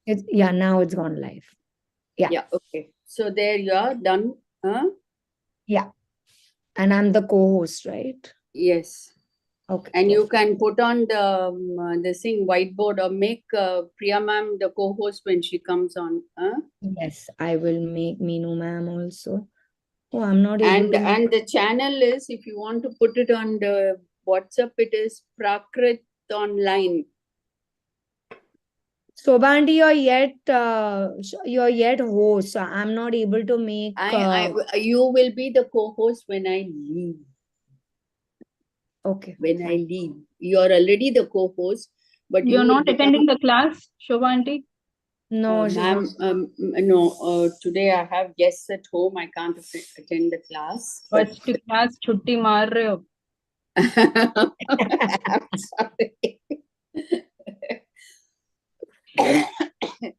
Now it's gone live. Yeah, okay. So there you are, done. Yeah. And I'm the co-host, right? Yes. Okay. And you perfect. can put on the thing whiteboard or make Priya ma'am the co-host when she comes on. Yes, I will make Meenu ma'am also. Oh, I'm not able to make. And the channel is, if you want to put it on the WhatsApp, it is Prakrit online. So, Bandy, you're yet host. So I'm not able to make. You will be the co-host when I leave. Okay. When I leave, you are already the co-host, but You're you will not attending the class, Shobha aunty? No, she's not. ma'am. No. Today I have guests at home. I can't attend the class. But First class छुट्टी मार रहे हो.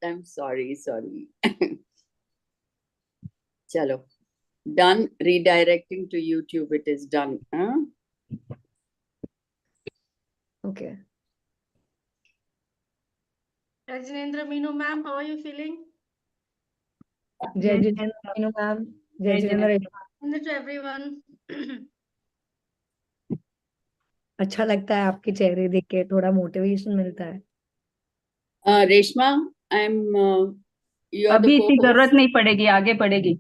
I'm sorry. I'm sorry. Chalo. Done. Redirecting to YouTube. It is done. Okay. Rajendra, Meenu ma'am, how are you feeling? Jai Jinendra, Meenu ma'am. Jai Jinendra. Jinendra to everyone. अच्छा लगता है आपके चेहरे देख के, थोड़ा मोटिवेशन मिलता है. Reshma, I'm. You are the अभी इतनी co-host. जरूरत नहीं पड़ेगी, आगे पड़ेगी.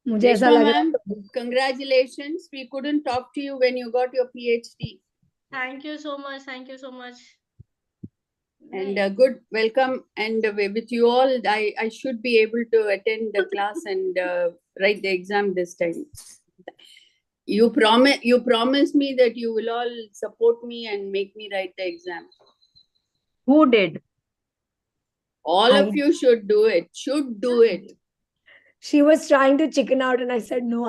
मुझे ऐसा Reshma लग रहा ma'am, है. congratulations. We couldn't talk to you when you got your PhD. Thank you so much. Thank you so much. And good welcome. And with you all, I should be able to attend the class and write the exam this time. You promise me that you will all support me and make me write the exam. Who did? All of you should do it. Should do it. She was trying to chicken out, and I said no.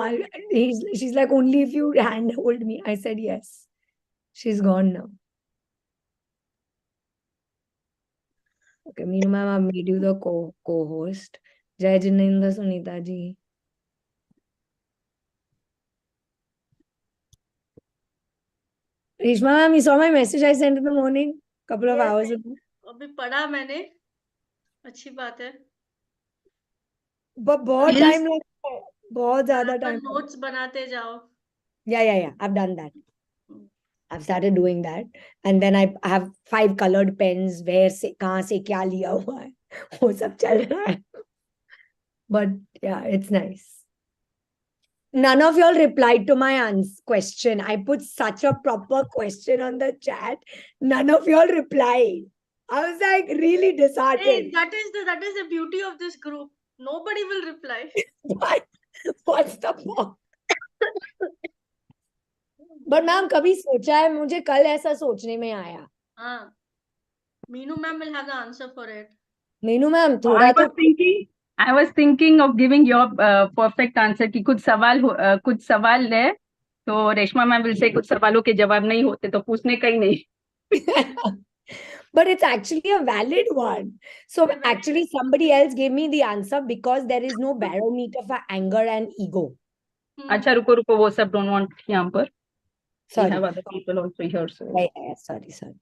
She's like, only if you handhold me. I said yes. She's gone now. Okay, Meenu ma'am, I've made you the co-host. Jai Jinendra, Sunita ji. Reshma ma'am, you saw my message I sent in the morning, couple of hours ago. अभी पढ़ा मैंने. अच्छी बात है. बहुत time लगता है. बहुत ज़्यादा time. Notes बनाते जाओ. Yeah. I've done that. I've started doing that, and then I have 5 colored pens where से कहाँ से क्या लिया हुआ है, वो सब चल रहा है. But yeah, it's nice. None of y'all replied to my question. I put such a proper question on the chat. None of y'all replied. I was like really disheartened. Hey, that is the beauty of this group. Nobody will reply. What's the point? But ma'am कभी सोचा है, मुझे कल ऐसा सोचने में आया. हाँ. Meenu ma'am will have the answer for it. Meenu ma'am, थोड़ा तो. I was thinking of giving your perfect answer कि कुछ सवाल है तो रेशमा मैम will say कुछ सवालों के जवाब नहीं होते तो पूछने का ही नहीं. But it's actually a valid one. So actually somebody else gave me the answer because there is no barometer for anger and ego. अच्छा रुको वो सब don't want यहाँ पर. Sorry. We have other people also here. So. Yeah, sorry.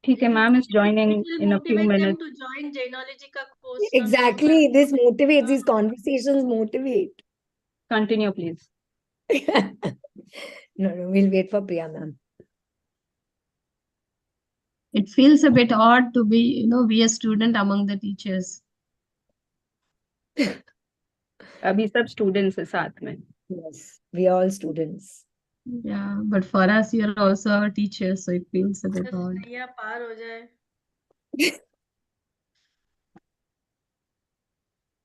ठीक है, ma'am is joining in a few minutes. To join Jainology ka course. Exactly. This motivates. These conversations motivate. Continue, please. No, we'll wait for Priya ma'am. It feels a bit odd to be a student among the teachers. अभी सब students है साथ में. Yes, we are all students. Yeah, but for us, you're also our teacher, so it feels a bit odd. Yeah, पार हो जाए.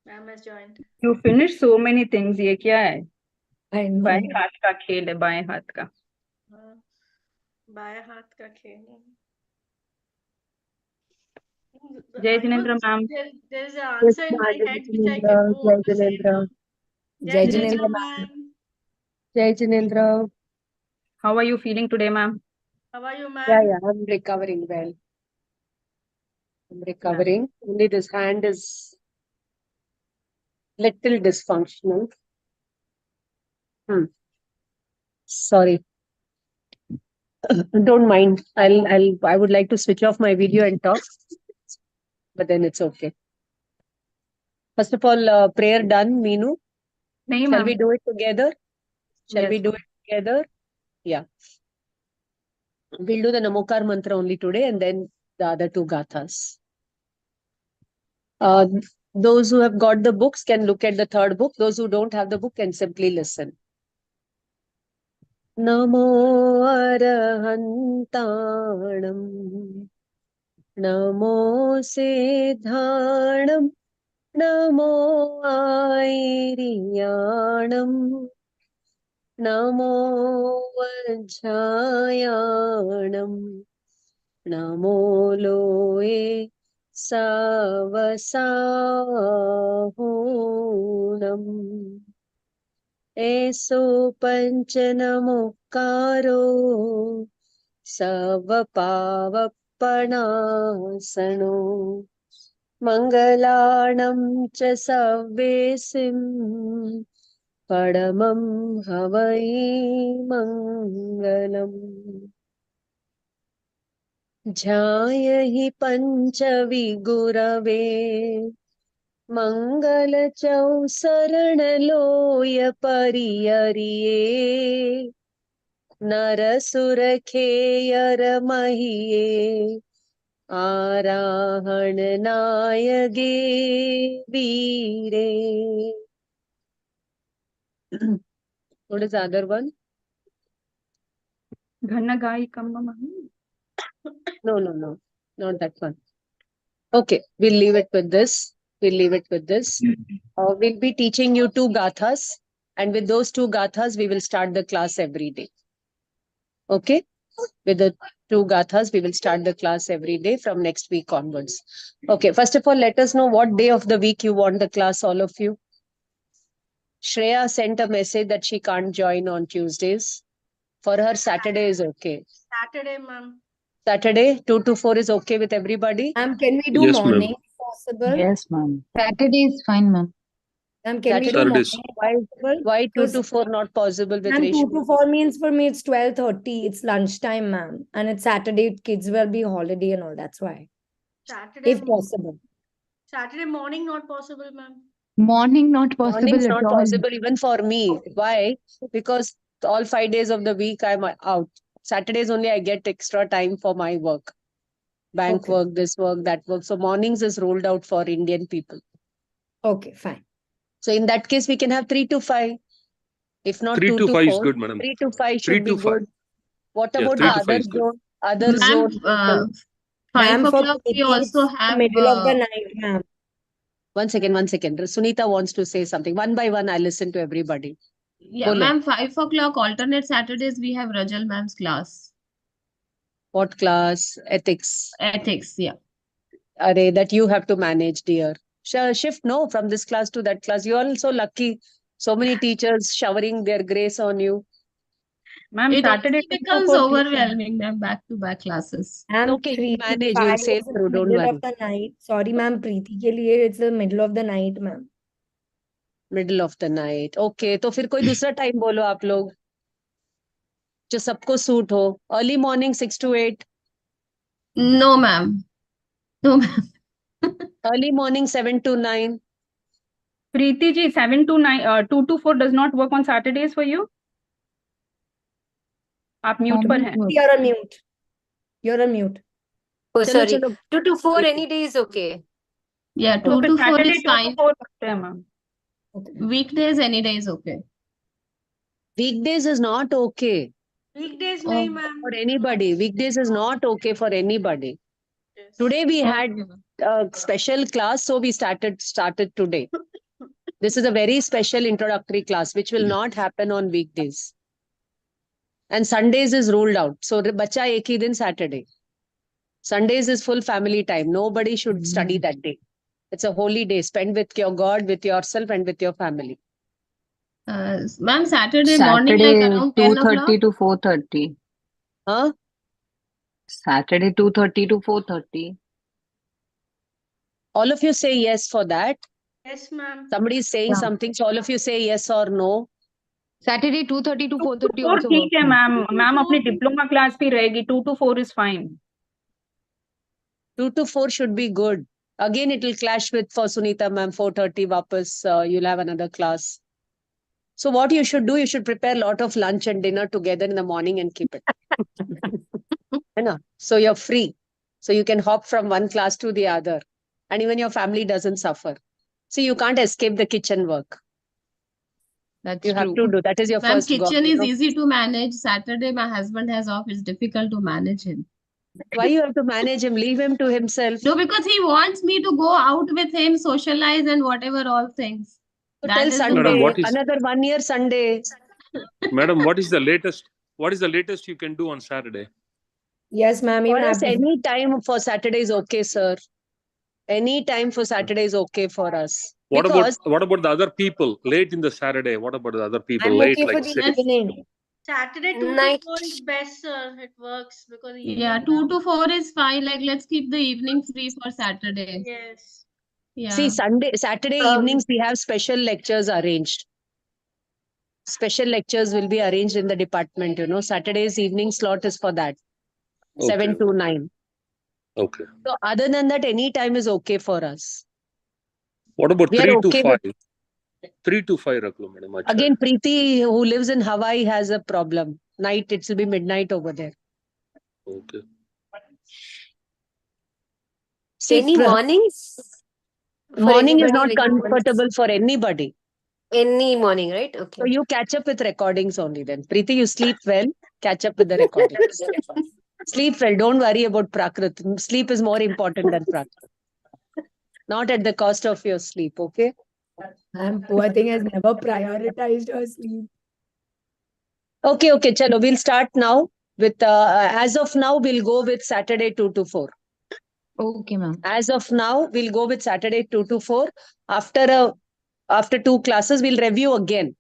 Ma'am has joined. You finished so many things. ये क्या है? I know. बाएं हाथ का खेल है, बाएं हाथ का. बाएं हाथ का खेल. Jai Jinendra ma'am. There's an answer in my head which I can know. Jai Jinendra. Jai Jinendra ma'am. Jai Jinendra. How are you feeling today, ma'am? How are you, ma'am? Yeah, I'm recovering well. I'm recovering. Only this hand is little dysfunctional. Sorry. Don't mind. I would like to switch off my video and talk, but then it's okay. First of all, prayer done, Meenu. नहीं Shall ma'am. we do it together? Shall we Yes, do it together? Yeah. We'll do the Namokar mantra only today and then the other two gathas. Uh, those who have got the books can look at the third book. Those who don't have the book can simply listen. Namo Arahantanam. Namo Siddhanam. Namo Airiyanam. Namo Vajjayanam. Namo Loe Savasahunam. Eso Panchanamokaro Savapavapanasano. Mangalanam cha Savvesim Padamam Havai Mangalam. Jhayahi Panchavigurave Mangalachau Saranaloya Pariyariye Narasurakeyaramahiye Arahananayage Veere. What is the other one? घनगाई कम्बम. No, not that one. Okay, we'll leave it with this. We'll be teaching you two gathas, and with those two gathas, we will start the class every day. Okay? With the two gathas, we will start the class every day from next week onwards. Okay, first of all, let us know what day of the week you want the class, all of you. Shreya sent a message that she can't join on Tuesdays. For her, Saturday is okay. Saturday, ma'am. Saturday, 2 to 4 is okay with everybody? Ma'am, can we do Yes, ma'am. morning if possible? Yes, ma'am. Saturday is fine, ma'am. Ma'am, can we do Saturdays. morning if Why, possible? why 2 Because- to 4 not possible with Ma'am, 2 Reshma? to 4 means for me it's 12:30. It's lunchtime, ma'am. And it's Saturday, kids will be holiday and all. That's why. Saturday, If possible. Saturday morning not possible, ma'am. Morning not possible Morning's at not all. possible even for me. Why? Because all 5 days of the week I'm out. Saturdays only I get extra time for my work. Bank Okay. work, this work, that work. So mornings is rolled out for Indian people. Okay, fine. So in that case, we can have 3 to 5. If not 3 2 to to 5 is 4, good, madam. 3 to 5 3 should be to 5. good. What Yeah, about 3 the to 5 other is good. zone? Other Ma'am, zone people? 5 Ma'am, for o'clock we Preeti, also it's the have middle of the night, ma'am. One second. Sunita wants to say something. One by one, I listen to everybody. yeah, Bolo. ma'am, 5 o'clock alternate Saturdays we have Rajal ma'am's class. What class? Ethics. Ethics, yeah. Array, that you have to manage, dear. Shift, no, from this class to that class. You're also lucky. So many teachers showering their grace on you. Ma'am, It Saturday also 2 to becomes 4 overwhelming, ma'am, back-to-back classes. Ma'am, Okay, you'll 3 to manage. 5 You'll sail is the through. Don't middle worry. of the night. Sorry, ma'am, Preeti ke liye it's the middle of the night, ma'am. Middle of the night. Okay, तो फिर कोई दूसरा time बोलो आप लोग जो सबको suit हो. Early morning 6 to 8. No, ma'am. No, ma'am. Early morning 7 to 9. Preeti ji, 7 to 9, 2 to 4 does not work on Saturdays for you? आप म्यूट पर हैं. You're on mute. You're on mute. Oh, चलो sorry. चलो. 2 to 4 any day is okay. Yeah, तो 2 फिर to 4 Saturday is 2 to fine. 4 रखते हैं ma'am. Okay. Weekdays, any day is okay. Weekdays is not okay Weekdays, Oh. nahi, ma'am. for anybody. Weekdays is not okay for anybody. Yes. Today we had Okay, ma'am. a special class, so we started today. This is a very special introductory class, which will not happen on weekdays. And Sundays is ruled out. So bacha ek hi din Saturday. Sundays is full family time. Nobody should study that day. It's a holy day. Spend with your God, with yourself, and with your family. Ma'am, Saturday morning, like Saturday around 10 o'clock. 2:30 to 4:30. Huh? Saturday 2:30 to 4:30. All of you say yes for that. Yes, ma'am. Somebody is saying Yeah. something, so all of you say yes or no. Saturday 2:30 to 4:30 4 also ठीक works. है ma'am. Ma'am ma'am अपनी diploma class भी रहेगी 2 to 4 is fine. 2 to 4 should be good. Again, it will clash with for Sunita ma'am 4:30 वापस you'll have another class. So what you should do, you should prepare a lot of lunch and dinner together in the morning and keep it. You know, so you're free. So you can hop from one class to the other. And even your family doesn't suffer. See, you can't escape the kitchen work. That's You have true. to do. That is your Ma'am, first goal. kitchen you is know. easy to manage. Saturday, my husband has off. It's difficult to manage him. Why you have to manage him? Leave him to himself. No, because he wants me to go out with him, socialize and whatever all things. So That till is the Sunday, Madam, what is another 1 year Sunday. Madam? What is the latest? What is the latest you can do on Saturday? Yes, ma'am. For Even us, I've any time for Saturday is okay, sir. Any time for Saturday is okay for us. What Because about the other people late in the Saturday? What about the other people I'm late, okay for like the 6? evening. Saturday 2 to Night. 4 is best, sir. It works because yeah, evening. 2 to 4 is fine. Like let's keep the evening free for Saturday. Yes. Yeah. see, Saturday evenings, we have special lectures arranged. Special lectures will be arranged in the department, you know. Saturday's evening slot is for that. 7 to 9. Okay. So other than that, any time is okay for us. What about We are 3 to okay 5? with. 3 to 5 rakh lo, madam. Acha Again, hai. Preeti, who lives in Hawaii, has a problem. Night, it will be midnight over there. Okay. See, Any mornings? For morning is anybody, not like comfortable for anybody. any morning, right? So Okay. you catch up with recordings only then. Preeti, you sleep well, catch up with the recordings. Sleep well. Don't worry about Prakrit. Sleep is more important than Prakrit. Not at the cost of your sleep, okay? Ma'am, poor thing has never prioritized her sleep. Okay, chalo. We'll start now with, as of now, we'll go with Saturday 2 to 4. Okay, ma'am. As of now, we'll go with Saturday 2 to 4. After 2 classes, we'll review again.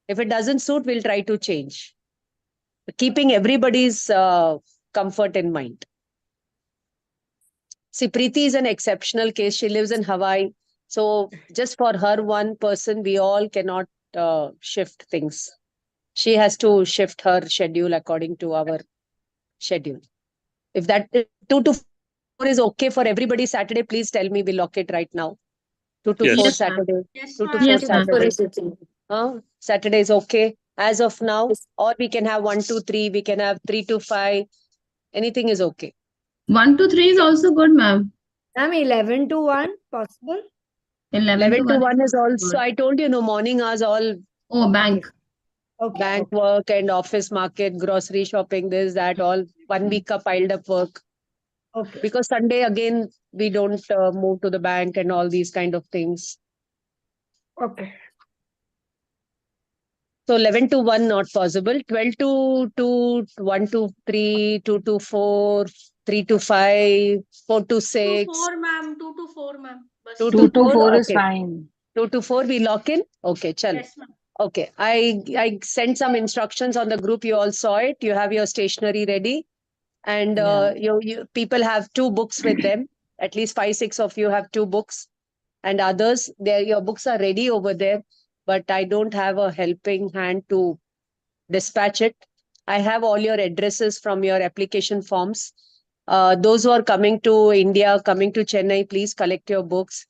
If it doesn't suit, we'll try to change. Keeping everybody's comfort in mind. See, Preeti is an exceptional case. She lives in Hawaii. So just for her one person, we all cannot shift things. She has to shift her schedule according to our schedule. If that 2 to 4 is okay for everybody Saturday, please tell me. We'll lock it right now. 2 to Yes. 4 Yes, ma'am. Saturday. Yes, 2 to ma'am. 4 Yes, ma'am. Saturday. Saturday is okay as of now. Or we can have 1 to 3. We can have 3 to 5. Anything is okay. 1 to 3 is also good, ma'am. Ma'am, 11 to 1 possible? 11 to 1 is also, good. I told you, no, morning hours, all Oh, bank. Okay. bank work and office market, grocery shopping, this, that, all 1 week ka piled up work. Okay. Because Sunday, again, we don't move to the bank and all these kind of things. Okay. So 11 to 1, not possible. 12 to 2, 1 to 3, 2 to 4, 3 to 5, 4 to 2 to 6. 4, ma'am. 2 to 4, ma'am. Bas. 2 2 to to 4, 4 is okay. fine. 2 to 4, we lock in? Okay, chalo. Yes, ma'am. Okay, I sent some instructions on the group. You all saw it. You have your stationery ready. And you people have 2 books with them. At least 5, 6 of you have 2 books. And others, your books are ready over there. But I don't have a helping hand to dispatch it. I have all your addresses from your application forms. Those who are coming to India, coming to Chennai, please collect your books.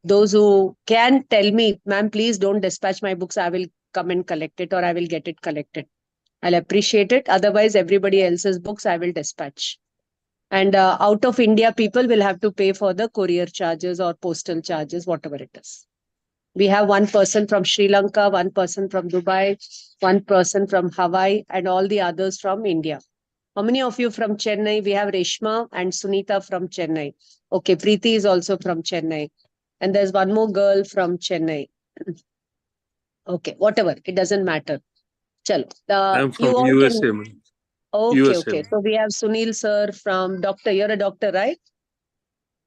Those who can tell me, ma'am, please don't dispatch my books. I will come and collect it or I will get it collected. I'll appreciate it. Otherwise, everybody else's books I will dispatch. And out of India, people will have to pay for the courier charges or postal charges, whatever it is. We have 1 person from Sri Lanka, 1 person from Dubai, 1 person from Hawaii, and all the others from India. How many of you from Chennai? We have Reshma and Sunita from Chennai. Okay, Preeti is also from Chennai. And there's 1 more girl from Chennai. Okay, whatever. It doesn't matter. Chalo. I'm from You all USA, can... madam. Okay, USA, okay. ma'am. So we have Sunil sir from doctor. You're a doctor, right?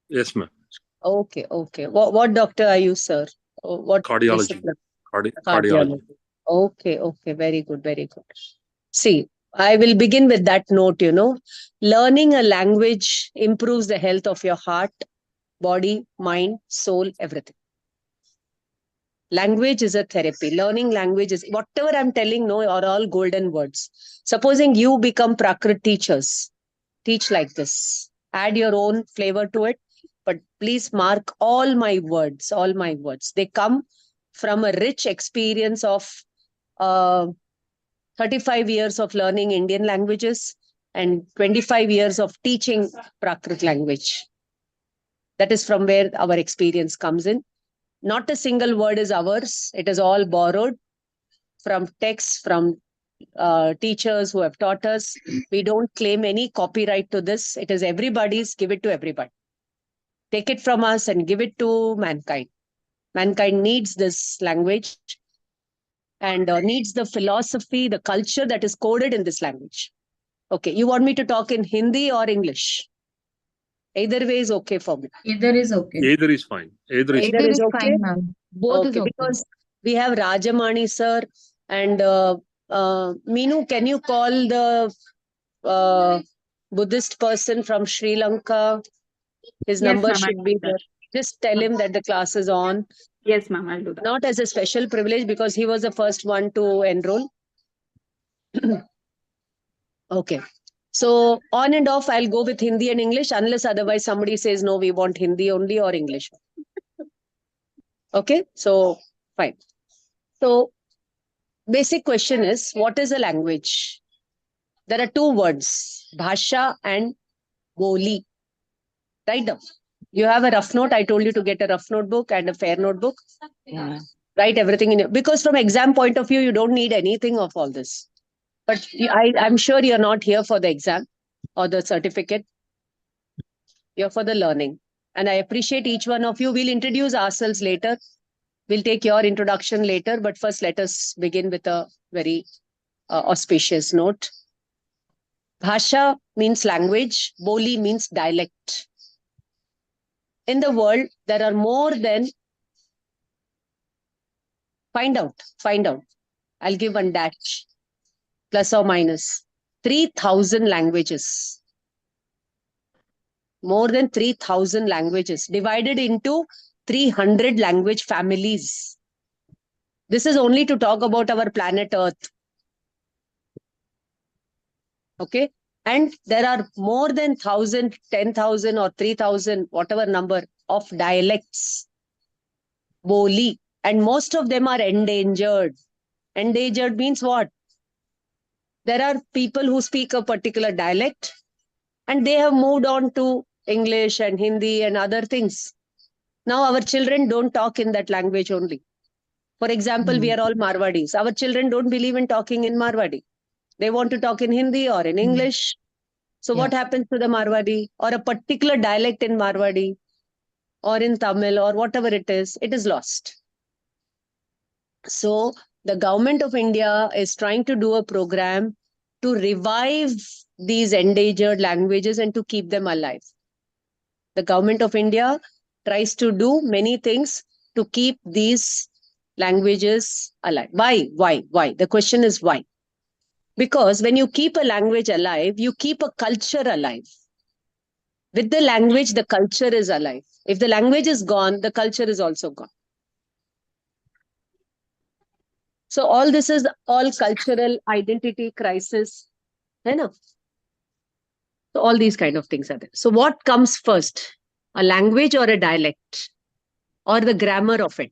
Yes, ma'am. Okay, okay. What doctor are you, sir? What Cardiology. discipline? Cardiology. Okay, okay. Very good, very good. See, I will begin with that note, you know. Learning a language improves the health of your heart, body, mind, soul, everything. Language is a therapy. Learning language is whatever I'm telling, no, are all golden words. Supposing you become Prakrit teachers, teach like this. Add your own flavor to it. But please mark all my words, all my words. They come from a rich experience of 35 years of learning Indian languages and 25 years of teaching Prakrit language. That is from where our experience comes in. Not a single word is ours. It is all borrowed from texts, from teachers who have taught us. We don't claim any copyright to this. It is everybody's. Give it to everybody. Take it from us and give it to mankind. Mankind needs this language and needs the philosophy, the culture that is coded in this language. Okay, you want me to talk in Hindi or English? Either way is okay for me. Either is okay. Either is fine. Either is Either Either is is okay. fine, ma'am. Both is Okay, okay. because we have Rajamani sir and Meenu, can you call the Buddhist person from Sri Lanka? His Yes, number ma'am, should I'll be do that. there. Just tell him that the class is on. Yes, ma'am, I'll do that. Not as a special privilege because he was the first one to enroll. Okay. So on and off, I'll go with Hindi and English unless otherwise somebody says, no, we want Hindi only or English. Okay. So fine. So basic question is, what is a language? There are two words, bhasha and boli. Write down. You have a rough note. I told you to get a rough notebook and a fair notebook. Yeah. Write everything in it. Because from exam point of view, you don't need anything of all this. But I'm sure you're not here for the exam or the certificate. You're for the learning. And I appreciate each one of you. We'll introduce ourselves later. We'll take your introduction later. But first, let us begin with a very auspicious note. Bhasha means language. Boli means dialect. In the world, there are more than, find out. I'll give one dash, plus or minus, 3,000 languages. More than 3,000 languages divided into 300 language families. This is only to talk about our planet Earth. Okay. And there are more than 1,000, 10,000 or 3,000, whatever number of dialects. Boli. And most of them are endangered. Endangered means what? There are people who speak a particular dialect and they have moved on to English and Hindi and other things. Now our children don't talk in that language only. For example, we are all Marwadis. Our children don't believe in talking in Marwadi. They want to talk in Hindi or in English. So what happens to the Marwadi or a particular dialect in Marwadi or in Tamil or whatever it is lost. So the government of India is trying to do a program to revive these endangered languages and to keep them alive. The government of India tries to do many things to keep these languages alive. Why? The question is why? Because when you keep a language alive, you keep a culture alive. With the language, the culture is alive. If the language is gone, the culture is also gone. So all this is all cultural identity crisis. So all these kind of things are there. So what comes first? A language or a dialect? Or the grammar of it?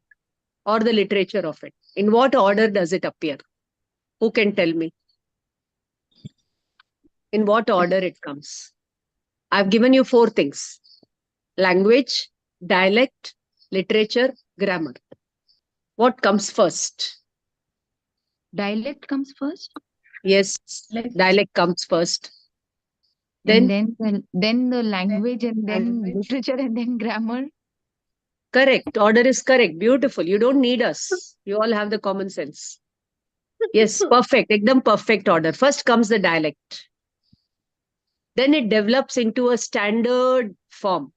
Or the literature of it? In what order does it appear? Who can tell me? In what order it comes? I've given you 4 things. Language, dialect, literature, grammar. What comes first? Dialect comes first. Yes, dialect comes first. Then the language and then literature and then grammar. Correct. Order is correct. Beautiful. You don't need us. You all have the common sense. Yes, perfect. Ekdam perfect order. First comes the dialect. Then it develops into a standard form.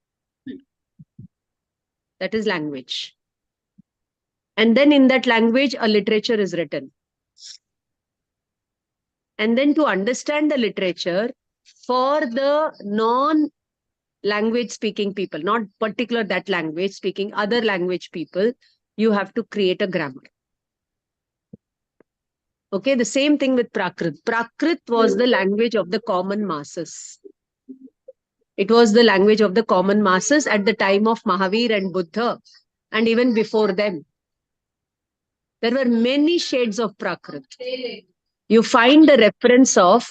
That is language. And then in that language, a literature is written. And then to understand the literature, for the non-language speaking people, not particular that language speaking, other language people, you have to create a grammar. Okay, the same thing with Prakrit. Prakrit was the language of the common masses. It was the language of the common masses at the time of Mahavir and Buddha, and even before them. There were many shades of Prakrit. You find the reference of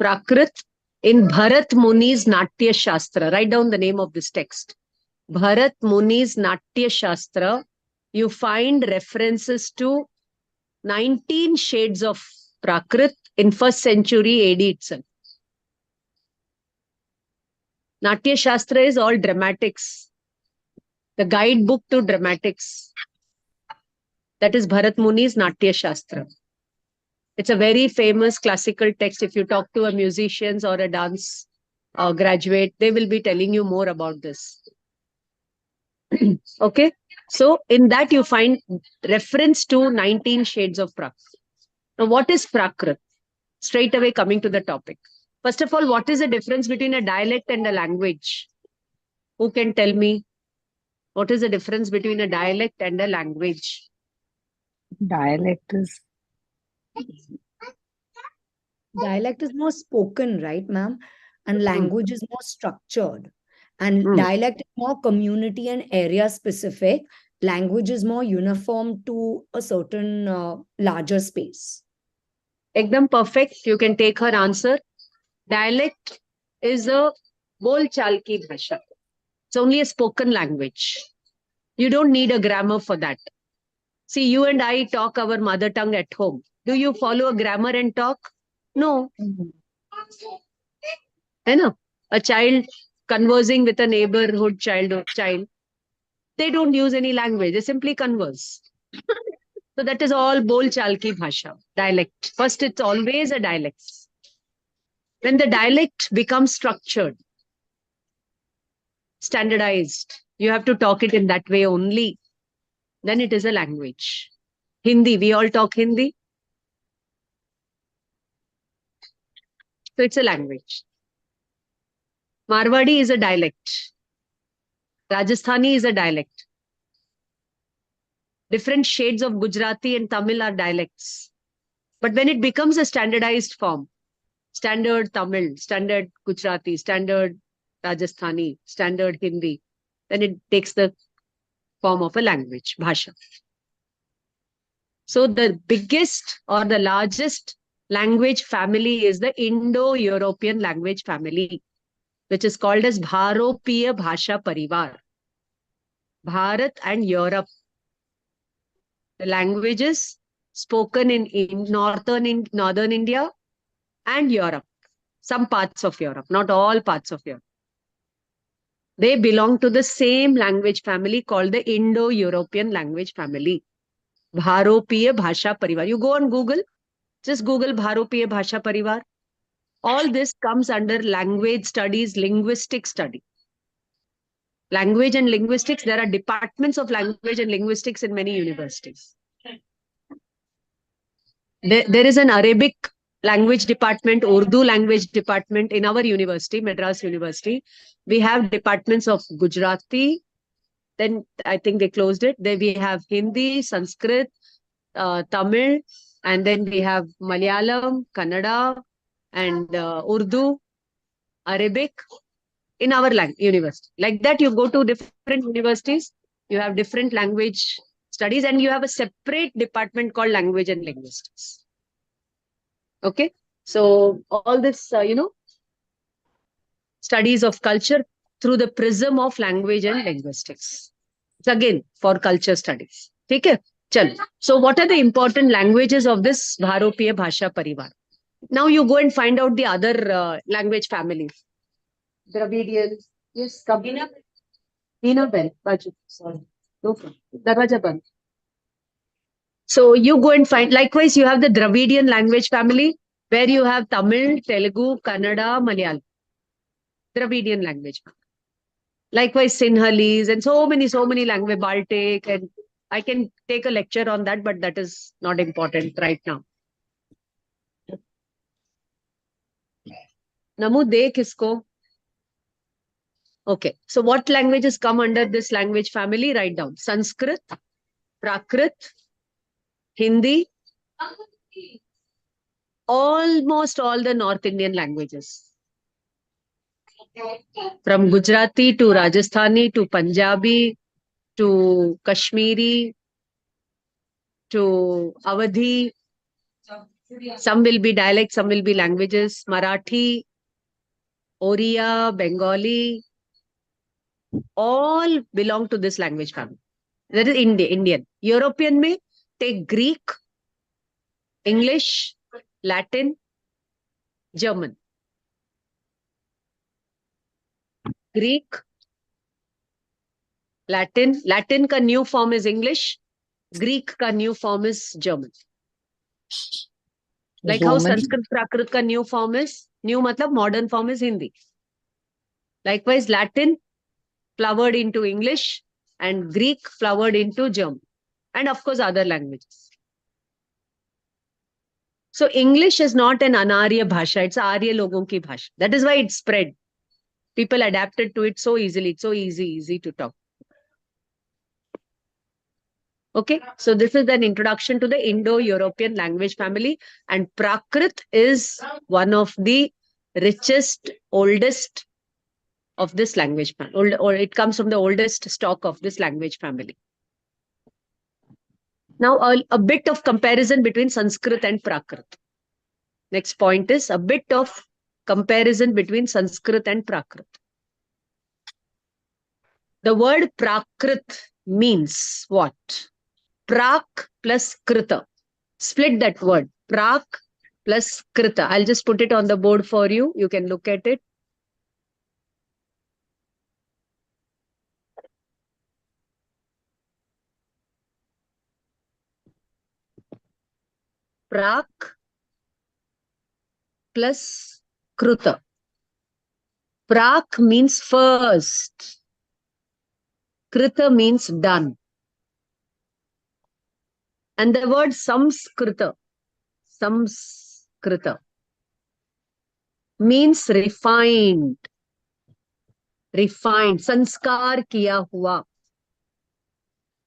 Prakrit in Bharat Muni's Natya Shastra. Write down the name of this text. Bharat Muni's Natya Shastra. You find references to 19 shades of Prakrit in 1st century AD itself. Natya Shastra is all dramatics. The guidebook to dramatics. That is Bharat Muni's Natya Shastra. It's a very famous classical text. If you talk to a musicians or a dance graduate, they will be telling you more about this. Okay. So in that you find reference to 19 shades of Prakrit. Now what is Prakrit? Straight away coming to the topic. First of all, what is the difference between a dialect and a language? Who can tell me? What is the difference between a dialect and a language? Dialect is more spoken, right, ma'am? And language is more structured. And Mm. dialect is more community and area specific. Language is more uniform to a certain larger space. Ekdam perfect. You can take her answer. Dialect is a bol chal ki bhasha. It's only a spoken language. You don't need a grammar for that. See, you and I talk our mother tongue at home. Do you follow a grammar and talk? No. You know, a child conversing with a neighborhood child, they don't use any language. They simply converse. So that is all bol chal ki bhasha, dialect. First, it's always a dialect. When the dialect becomes structured, standardized, you have to talk it in that way only, then it is a language. Hindi, we all talk Hindi. So it's a language. Marwadi is a dialect. Rajasthani is a dialect. Different shades of Gujarati and Tamil are dialects. But when it becomes a standardized form, standard Tamil, standard Gujarati, standard Rajasthani, standard Hindi, then it takes the form of a language, bhasha. So the biggest or the largest language family is the Indo-European language family, which is called as Bharopiya Bhasha Parivar. Bharat and Europe. The languages spoken in northern India and Europe. Some parts of Europe, not all parts of Europe. They belong to the same language family called the Indo-European language family. Bharopiya Bhasha Parivar. You go on Google, just Google Bharopiya Bhasha Parivar. All this comes under language studies, linguistic study. Language and linguistics, there are departments of language and linguistics in many universities. There is an Arabic language department, Urdu language department in our university, Madras University. We have departments of Gujarati. Then I think they closed it. Then we have Hindi, Sanskrit, Tamil, and then we have Malayalam, Kannada, and Urdu, Arabic in our university. Like that, you go to different universities, you have different language studies, and you have a separate department called language and linguistics. Okay, so all this, studies of culture through the prism of language and linguistics. It's again for culture studies. Okay, chalo. So what are the important languages of this Bharopiya Bhasha Parivar? Now you go and find out the other language families. Dravidian. Yes, Kabina. Hina Ben. Sorry. No problem. Darwaja Band. So you go and find, likewise, you have the Dravidian language family, where you have Tamil, Telugu, Kannada, Malayalam. Dravidian language. Likewise, Sinhalese and so many language, Baltic, and I can take a lecture on that, but that is not important right now. Namu, dekh isko. Okay, so what languages come under this language family? Write down. Sanskrit, Prakrit, Hindi, almost all the North Indian languages. From Gujarati to Rajasthani to Punjabi to Kashmiri to Awadhi. Some will be dialects, some will be languages. Marathi, Oriya, Bengali, all belong to this language family. That is Indian. European में take Greek, English, Latin, German. Greek, Latin का new form is English, Greek का new form is German. Like how Sanskrit Prakrit का new form is, new matlab modern form is Hindi. Likewise, Latin flowered into English and Greek flowered into German. And of course, other languages. So English is not an Anarya bhasha, it's Arya logon ki bhasha. That is why it spread. People adapted to it so easily. It's so easy to talk. Okay, so this is an introduction to the Indo-European language family, and Prakrit is one of the richest, oldest of this language family, or it comes from the oldest stock of this language family. Now, a bit of comparison between Sanskrit and Prakrit. Next point is a bit of comparison between Sanskrit and Prakrit. The word Prakrit means what? Prak plus Krita. Split that word. Prak plus Krita. I'll just put it on the board for you. You can look at it. Prak plus Kruta. Prak means first. Krita means done. And the word Samskrita means refined. Refined. Sanskar kiya hua.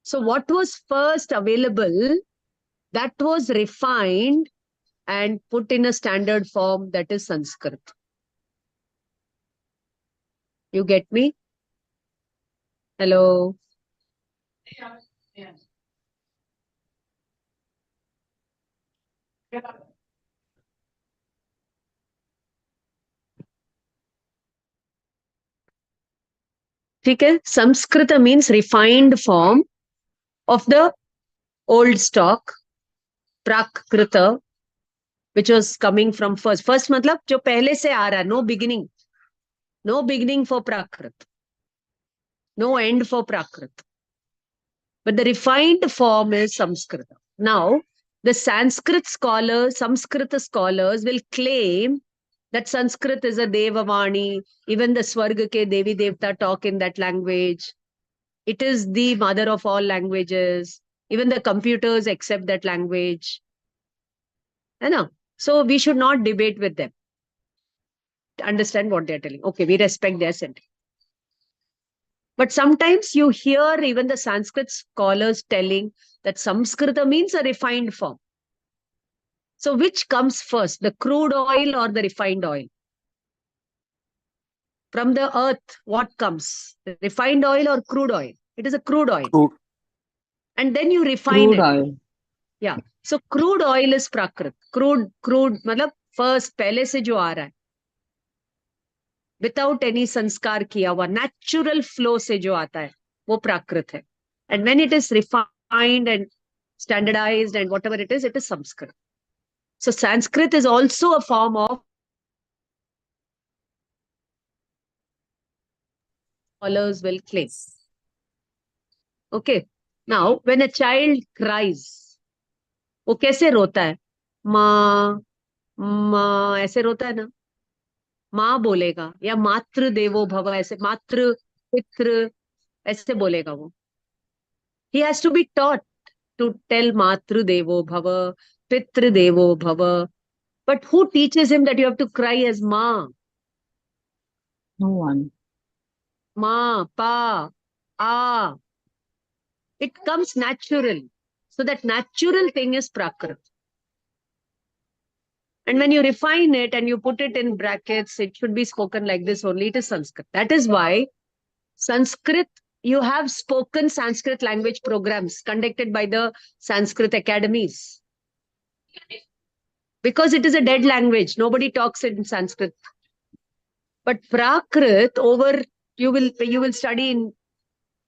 So what was first available, that was refined and put in a standard form, that is Sanskrit. You get me? Hello? Yeah. Okay? Samskrita means refined form of the old stock, Prakrita, which was coming from first. First matlab jo pehle se aa raha, no beginning. No beginning for Prakrit. No end for Prakrit. But the refined form is Samskrita. Now, the Sanskrit scholars, Samskrita scholars will claim that Sanskrit is a Devavani. Even the Swarga ke Devi Devta talk in that language. It is the mother of all languages. Even the computers accept that language. You know? So we should not debate with them. Understand what they're telling. Okay, we respect their sentiment. But sometimes you hear even the Sanskrit scholars telling that Samskrita means a refined form. So which comes first, the crude oil or the refined oil? From the earth, what comes? The refined oil or crude oil? It is a crude oil. Crude. And then you refine Crude it. oil. Yeah. So crude oil is Prakrit. Crude, matlab first, pehle se jo aa raha hai. Without any sanskar kiya hua, natural flow se jo aata hai, wo Prakrit hai. And when it is refined and standardized and whatever it is Sanskrit. So Sanskrit is also a form of scholars will claim. Okay. Now, when a child cries, वो कैसे रोता है? माँ, माँ ऐसे रोता है ना? माँ बोलेगा या मातृ देवो भव, ऐसे मातृ पितृ ऐसे बोलेगा वो. He has to be taught to tell matru devo bhava, pitru devo bhava. But who teaches him that you have to cry as ma? No one. Ma, pa, a. It comes natural. So that natural thing is Prakrit. And when you refine it and you put it in brackets, it should be spoken like this only. It is Sanskrit. That is why Sanskrit, you have spoken Sanskrit language programs conducted by the Sanskrit academies. Because it is a dead language. Nobody talks in Sanskrit. But Prakrit, you will study in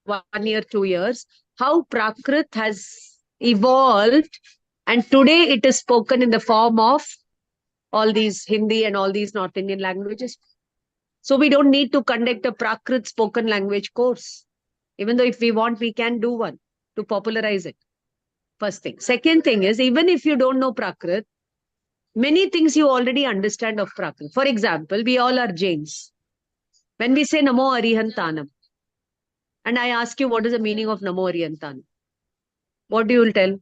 1 year, 2 years, how Prakrit has evolved. And today it is spoken in the form of all these Hindi and all these North Indian languages. So we don't need to conduct a Prakrit spoken language course. Even though if we want, we can do one to popularize it. First thing. Second thing is, even if you don't know Prakrit, many things you already understand of Prakrit. For example, we all are Jains. When we say Namo Arihantanam, and I ask you what is the meaning of Namo Arihantanam, what do you tell?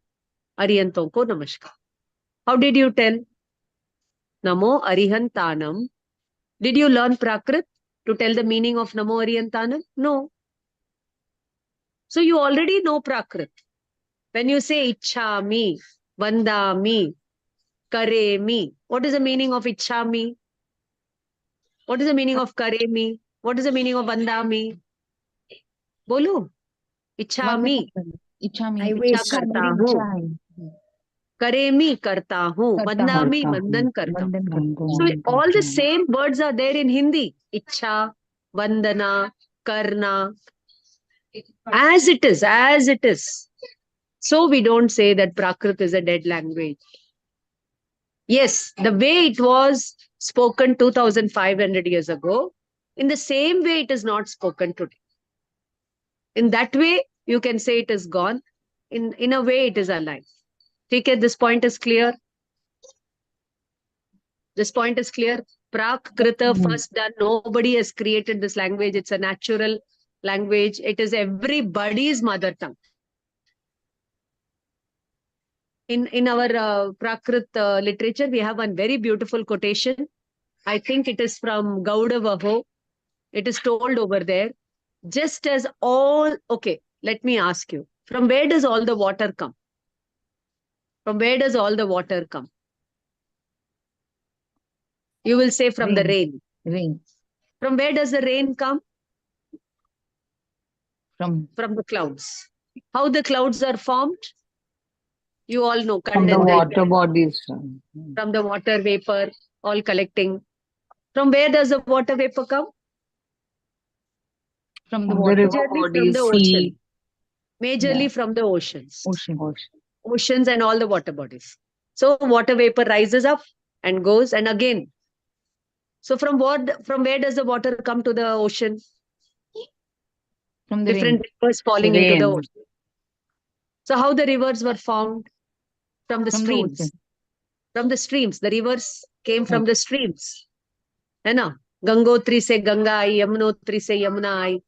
Arihanton ko namaskar. How did you tell? Namo Arihantanam. Did you learn Prakrit to tell the meaning of Namo Arihantanam? No. So you already know Prakrit. When you say Ichhami, Vandami, Karemi, what is the meaning of Ichhami? What is the meaning of Karemi? What is the meaning of Vandami? Bolo. Ichhami. इच्छामि I इच्छा wish. करता मेरी हूँ. इच्छा है Karemi karta हूँ. करता हूँ Vandami vandan karta हूँ. वंदन करता हूँ So all the same words are there in Hindi. Ichha, Vandana, Karna. As it is, as it is. So we don't say that Prakrit is a dead language. Yes, the way it was spoken 2500 years ago, in the same way it is not spoken today. In that way, you can say it is gone. In a way, it is alive. Okay, this point is clear. This point is clear. Prakrita first done. Nobody has created this language. It's a natural language. It is everybody's mother tongue. In our Prakrit literature, we have one very beautiful quotation. I think it is from Gauda Vaho. It is told over there. Just as all, okay, let me ask you, from where does all the water come? From where does all the water come? You will say from the rain. rain From where does the rain come? from From the clouds. How the clouds are formed? You all know. From the Condensation. water bodies. From the water vapor, all collecting. From where does the water vapor come? from the From the water river Majorly from bodies, the ocean. sea, Majorly Yeah. from the oceans. ocean Oceans and all the water bodies. So water vapor rises up and goes and again. So from where does the water come to the ocean? from the Different rain rivers falling into the Rain. ocean. So how the rivers were formed? From the from the streams. ocean From the streams. The rivers came from the streams. है ना? Gangotri se Ganga I, Yamunotri se Yamuna I.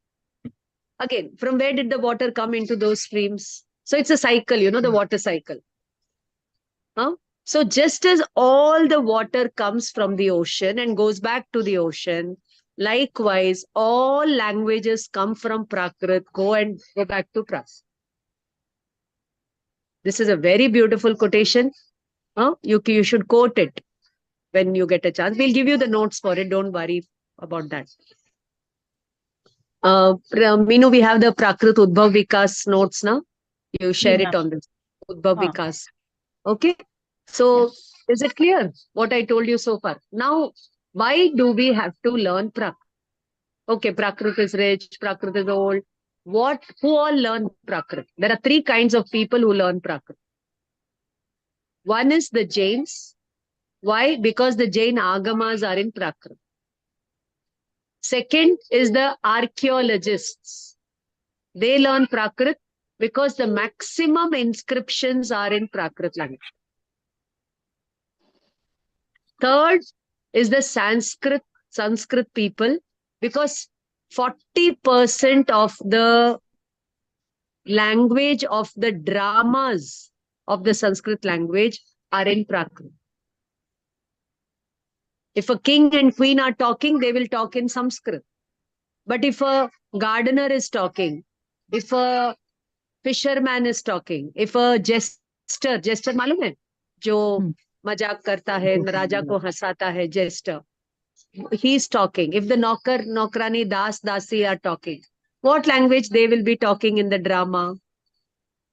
Again, from where did the water come into those streams? So it's a cycle, you know, the water cycle. Huh? So just as all the water comes from the ocean and goes back to the ocean, likewise, all languages come from Prakrit, go back to Prakrit. This is a very beautiful quotation. Huh? You should quote it when you get a chance. We'll give you the notes for it. Don't worry about that. Meenu, we have the Prakrit Udbhav Vikas notes now. You share it on this. Udbhav Vikas. Okay. So is it clear what I told you so far? Now, why do we have to learn Prakrit? Okay, Prakrit is rich, Prakrit is old. Who all learn Prakrit? There are 3 kinds of people who learn Prakrit. One is the Jains. Why? Because the Jain Agamas are in Prakrit. Second is the archaeologists. They learn Prakrit because the maximum inscriptions are in Prakrit language. Third is the Sanskrit people, because 40% of the language of the dramas of the Sanskrit language are in Prakrit. If a king and queen are talking, they will talk in Sanskrit. But if a gardener is talking, if a fisherman is talking. If a jester मालूम है? जो मजाक करता है, राजा को हंसाता है, jester. He is talking. If the nokrani, dasi are talking, what language they will be talking in the drama?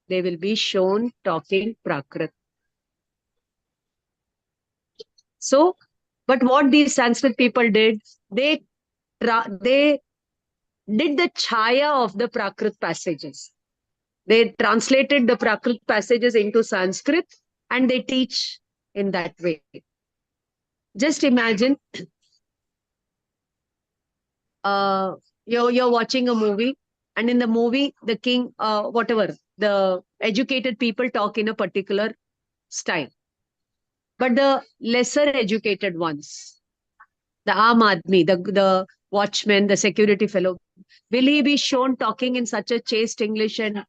They will be shown talking Prakrit. So, but what these Sanskrit people did, they did the chaya of the Prakrit passages. They translated the Prakrit passages into Sanskrit and they teach in that way. Just imagine, you're watching a movie, and in the movie, the king, the educated people talk in a particular style. But the lesser educated ones, the Aam Aadmi, the watchman, the security fellow, will he be shown talking in such a chaste English and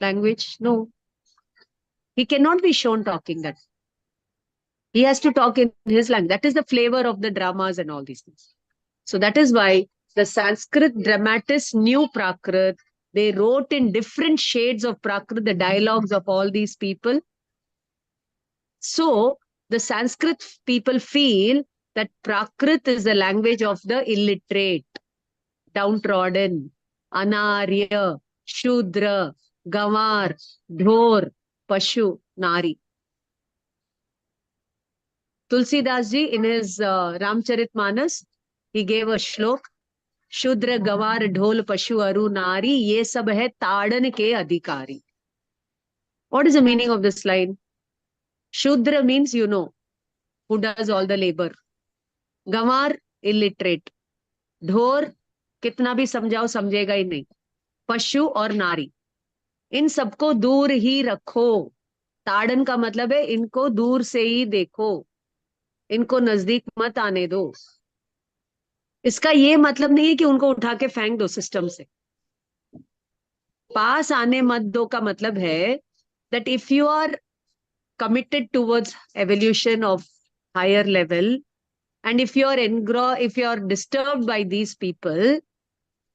language? No. He cannot be shown talking that. He has to talk in his language. That is the flavor of the dramas and all these things. So that is why the Sanskrit dramatists knew Prakrit. They wrote in different shades of Prakrit, the dialogues of all these people. So the Sanskrit people feel that Prakrit is the language of the illiterate, downtrodden, Anarya, Shudra, Gawar, Dhor, Pashu, Nari. Tulsidas ji, in his Ramcharitmanas, he gave a shlok, Shudra, Gawar, Dhol, Pashu, Aru, Nari, ye sab hai tadan ke adhikari. What is the meaning of this line? Shudra means, you know, who does all the labor. Gawar, illiterate. Dhor, kitna bhi samjhao, samjhega hi nahi. Pashu और नारी, इन सबको दूर ही रखो. ताड़न का मतलब है इनको दूर से ही देखो, इनको नजदीक मत आने दो. इसका ये मतलब नहीं है कि उनको उठा के फेंक दो सिस्टम से. पास आने मत दो का मतलब है that if you are committed towards evolution of higher level, and if you are disturbed by these people,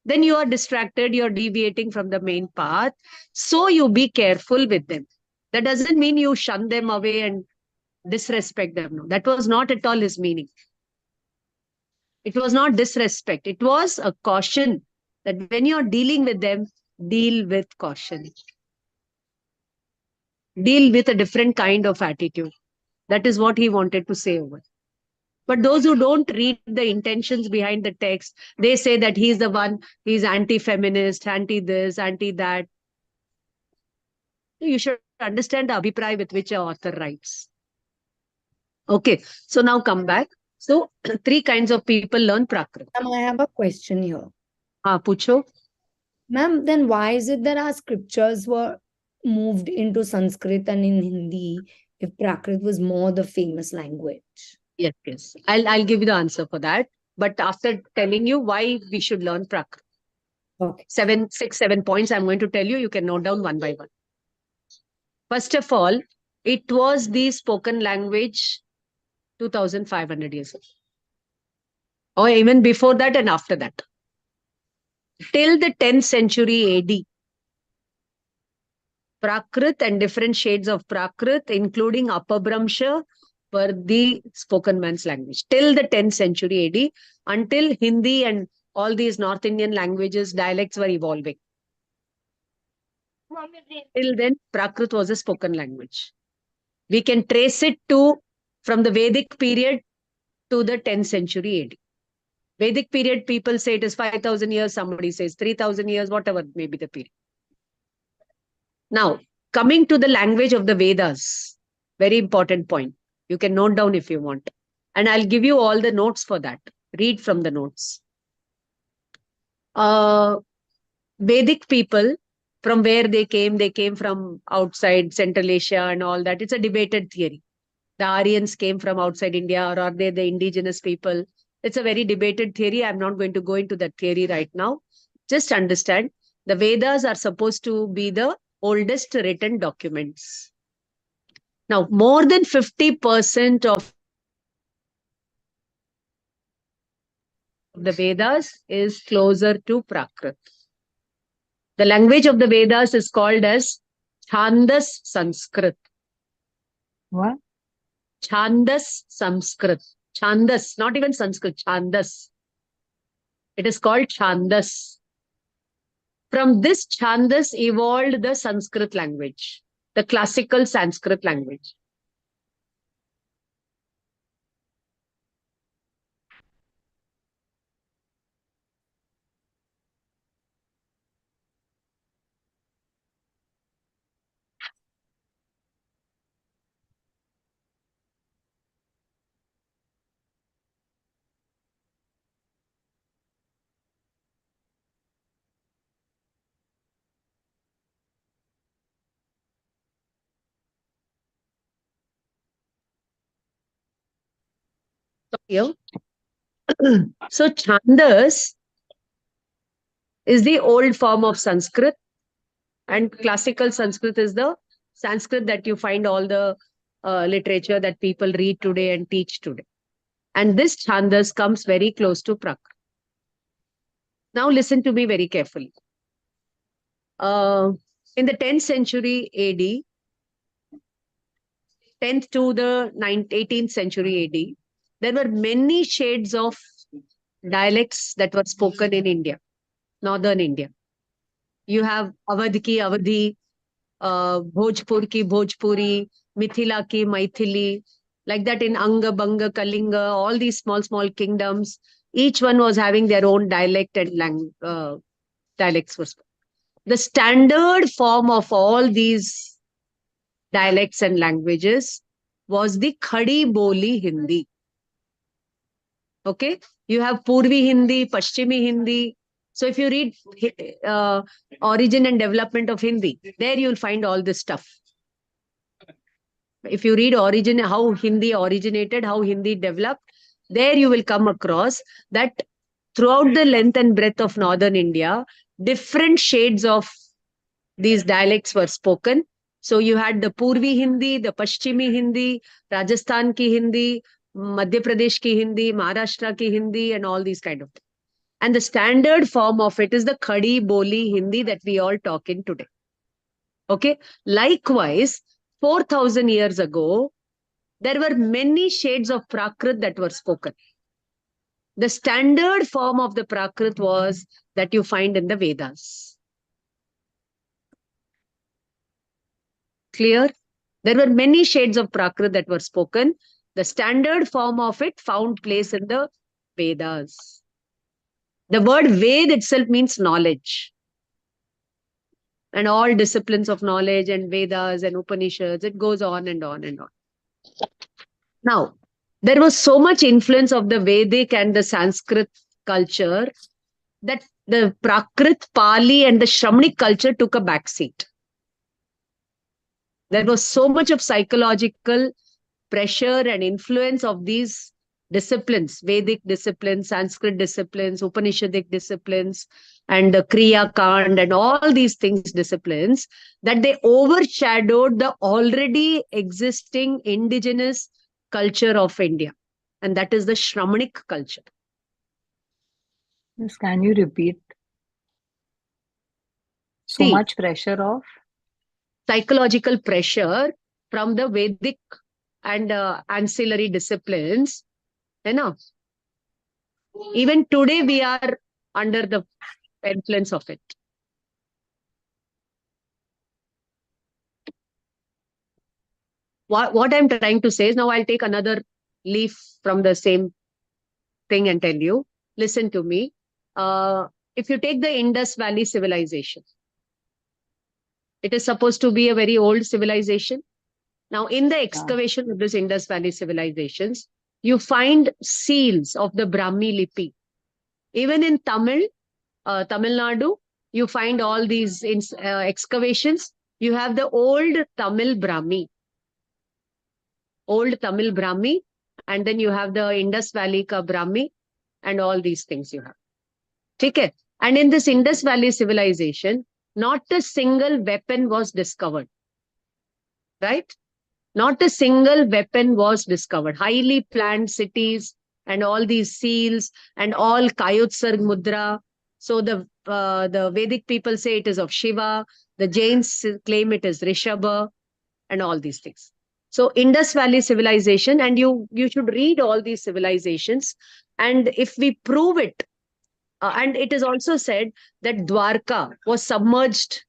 then you are distracted, you are deviating from the main path. So you be careful with them. That doesn't mean you shun them away and disrespect them. No, that was not at all his meaning. It was not disrespect. It was a caution that when you're dealing with them, deal with caution. Deal with a different kind of attitude. That is what he wanted to say over. But those who don't read the intentions behind the text, they say that he's the one, he's anti-feminist, anti-this, anti-that. You should understand the abhipraya with which an author writes. Okay, so now come back. So, 3 kinds of people learn Prakrit. Ma'am, I have a question here. Pucho. Ma'am, then why is it that our scriptures were moved into Sanskrit and in Hindi if Prakrit was more the famous language? Yes. I'll give you the answer for that. But after telling you why we should learn Prakrit. Okay. 7 points I'm going to tell you. You can note down one by one. First of all, it was the spoken language 2,500 years ago. Or even before that and after that. Till the 10th century AD, Prakrit and different shades of Prakrit, including Upper Brahmsha, were the spoken man's language. Till the 10th century AD, until Hindi and all these North Indian languages, dialects were evolving. Till then, Prakrit was a spoken language. We can trace it from the Vedic period to the 10th century AD. Vedic period, people say it is 5,000 years, somebody says 3,000 years, whatever may be the period. Now, coming to the language of the Vedas, very important point. You can note down if you want. And I'll give you all the notes for that. Read from the notes. Vedic people, from where they came from outside Central Asia and all that. It's a debated theory. The Aryans came from outside India, or are they the indigenous people? It's a very debated theory. I'm not going to go into that theory right now. Just understand, the Vedas are supposed to be the oldest written documents. Now, more than 50% of the Vedas is closer to Prakrit. The language of the Vedas is called as Chandas Sanskrit. What? Chandas Sanskrit. Chandas, not even Sanskrit, Chandas. It is called Chandas. From this Chandas evolved the Sanskrit language, the classical Sanskrit language. Here. So Chandas is the old form of Sanskrit, and classical Sanskrit is the Sanskrit that you find all the literature that people read today and teach today. And this Chandas comes very close to Prakrit. Now listen to me very carefully. In the 10th century AD, 10th to the 18th century AD, there were many shades of dialects that were spoken in India, northern India. You have Awadh ki Awadhi, Bhojpur ki Bhojpuri, Mithila ki Maithili, like that in Anga, Banga, Kalinga, all these small, small kingdoms, each one was having their own dialect and dialects were spoken. The standard form of all these dialects and languages was the Khadi Boli Hindi. Okay, you have Purvi Hindi, Paschimi Hindi. So if you read Origin and Development of Hindi, there you'll find all this stuff. If you read Origin, how Hindi originated, how Hindi developed, there you will come across that throughout the length and breadth of northern India, different shades of these dialects were spoken. So you had the Purvi Hindi, the Paschimi Hindi, Rajasthan ki Hindi, Madhya Pradesh ki Hindi, Maharashtra ki Hindi, and all these kind of things. And the standard form of it is the Khadi Boli Hindi that we all talk in today. Okay. Likewise, 4,000 years ago, there were many shades of Prakrit that were spoken. The standard form of the Prakrit was that you find in the Vedas. Clear? There were many shades of Prakrit that were spoken. The standard form of it found place in the Vedas. The word Ved itself means knowledge. And all disciplines of knowledge and Vedas and Upanishads, it goes on and on and on. Now, there was so much influence of the Vedic and the Sanskrit culture that the Prakrit, Pali and the Shramanic culture took a backseat. There was so much of psychological pressure and influence of these disciplines, Vedic disciplines, Sanskrit disciplines, Upanishadic disciplines, and Kriya Kand and all these things disciplines, that they overshadowed the already existing indigenous culture of India. And that is the Shramanic culture. Yes, can you repeat? So See, much pressure of? Psychological pressure from the Vedic and ancillary disciplines. You know, even today we are under the influence of it. What I'm trying to say is, now I'll take another leaf from the same thing and tell you, listen to me. If you take the Indus Valley civilization, it is supposed to be a very old civilization. Now, in the excavation of this Indus Valley civilizations, you find seals of the Brahmi Lipi. Even in Tamil Nadu, you find all these excavations. You have the old Tamil Brahmi. Old Tamil Brahmi. And then you have the Indus Valley ka Brahmi. And all these things you have. Okay? And in this Indus Valley civilization, not a single weapon was discovered. Right? Not a single weapon was discovered. Highly planned cities and all these seals and all Kayutsarg Mudra. So the the Vedic people say it is of Shiva. The Jains claim it is Rishabha, and all these things. So Indus Valley civilization, and you should read all these civilizations. And if we prove it, and it is also said that Dwarka was submerged.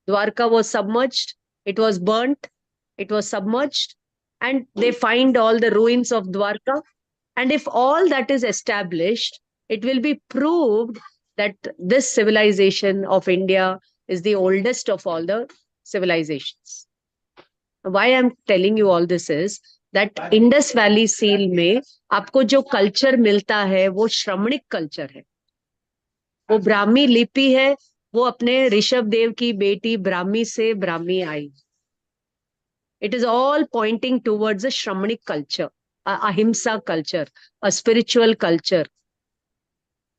Dwarka was submerged. It was burnt. It was submerged. And they find all the ruins of Dwarka. And if all that is established, it will be proved that this civilization of India is the oldest of all the civilizations. Why I'm telling you all this is that Indus Valley seal में आपको जो culture मिलता है वो श्रमणिक culture है. वो ब्राह्मी लिपि है. वो अपने ऋषभ देव की बेटी ब्राह्मी से ब्राह्मी आई. It is all pointing towards a Shramanic culture, a ahimsa culture, a spiritual culture,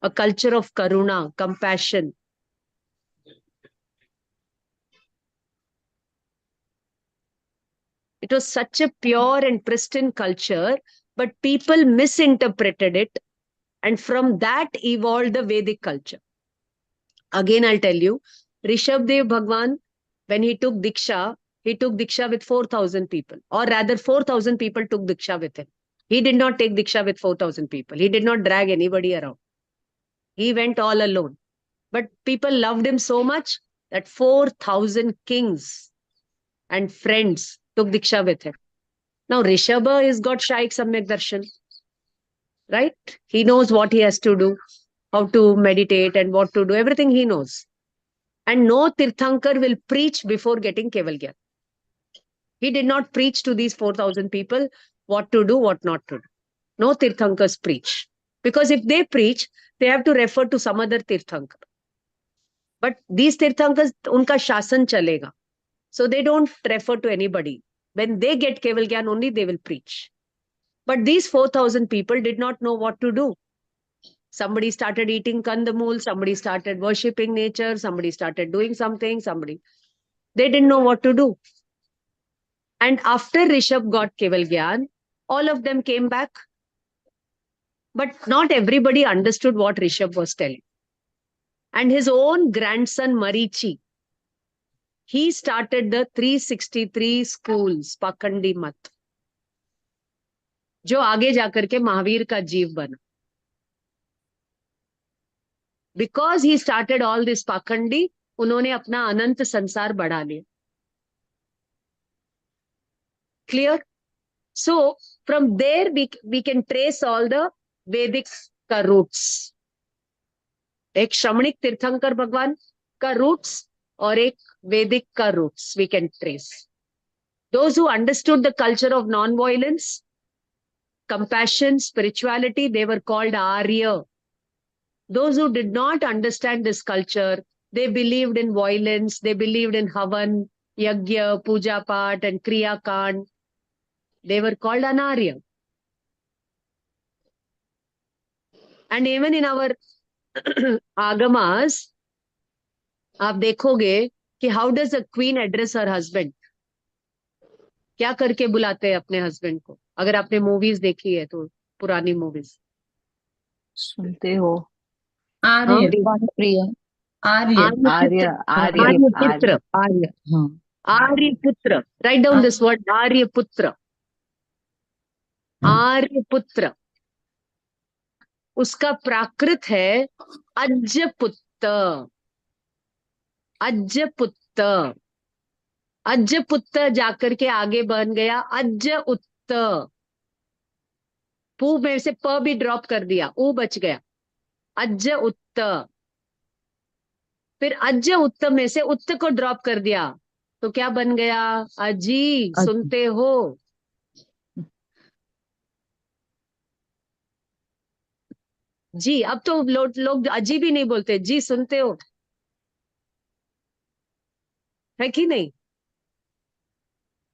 a culture of karuna, compassion. It was such a pure and pristine culture, but people misinterpreted it, and from that evolved the Vedic culture. Again, I'll tell you, Rishabdev Bhagwan, when he took Diksha with 4,000 people, or rather 4,000 people took Diksha with him. He did not take Diksha with 4,000 people. He did not drag anybody around. He went all alone. But people loved him so much that 4,000 kings and friends took Diksha with him. Now, Rishabha has got Shaikh Samyak Darshan. Right? He knows what he has to do, how to meditate and what to do. Everything he knows. And no Tirthankar will preach before getting Keval Gyan. He did not preach to these 4,000 people what to do, what not to do. No Tirthankars preach. Because if they preach, they have to refer to some other Tirthankar. But these Tirthankars, unka shasan chalega. So they don't refer to anybody. When they get Keval Gyan only, they will preach. But these 4,000 people did not know what to do. Somebody started eating kandamul, somebody started worshipping nature, somebody started doing something, they didn't know what to do. And after Rishabh got Keval Gyan, all of them came back. But not everybody understood what Rishabh was telling. And his own grandson Marichi, he started the 363 schools, Pakandi Mat, जो आगे जाकर के महावीर का जीव बना. Because he started all this Pakandi, उन्होंने अपना अनंत संसार बढ़ा लिया. Clear? So, from there we can trace all the Vedic का roots. एक श्रमणिक तीर्थंकर भगवान का roots और एक Vedic का roots we can trace. Those who understood the culture of non-violence, compassion, spirituality, they were called Arya. Those who did not understand this culture, they believed in violence, they believed in Havan, Yagya, Puja Pat and Kriya Kand. They were called Anarya. And even in our Agamas, आप देखोगे कि how does a queen address her husband? क्या करके बुलाते हैं अपने husband को? अगर आपने movies देखी है तो पुरानी movies. सुनते हो Arya. प्रिय Arya. Aryaputra. Aryaputra. Write down this word, Aryaputra. Aryaputra. उसका प्राकृत है अज्जपुत्र. अज्जपुत्र. अज्जपुत्र जाकर के आगे बन गया अज्ज उत्तर. पू में से प भी ड्रॉप कर दिया, ऊ बच गया. अज्ज उत्तर. फिर अज्ज उत्तर में से उत्तर को ड्रॉप कर दिया तो क्या बन गया? अजी. सुनते हो? जी. अब तो लोग अजी भी नहीं बोलते, जी सुनते हो, है कि नहीं?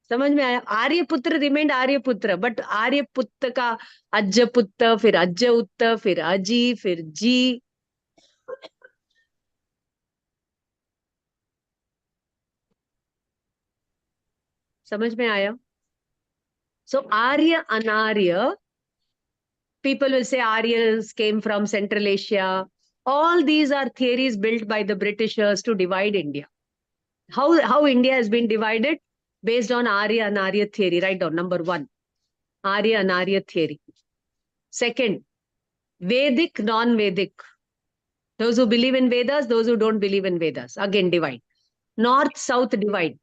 समझ में आया? आर्यपुत्र रिमेंड आर्यपुत्र, बट आर्यपुत्र का अज्जपुत्र, फिर अज्ज उत्तर, फिर अजी, फिर जी. समझ में आया? So Arya, Anarya, people will say Aryas came from Central Asia, All these are theories built by the Britishers to divide India. How India has been divided? Based on Arya and Arya theory. Write down number 1. Arya and Arya theory. Second, Vedic, non-Vedic. Those who believe in Vedas, those who don't believe in Vedas. Again, divide. North-South divide.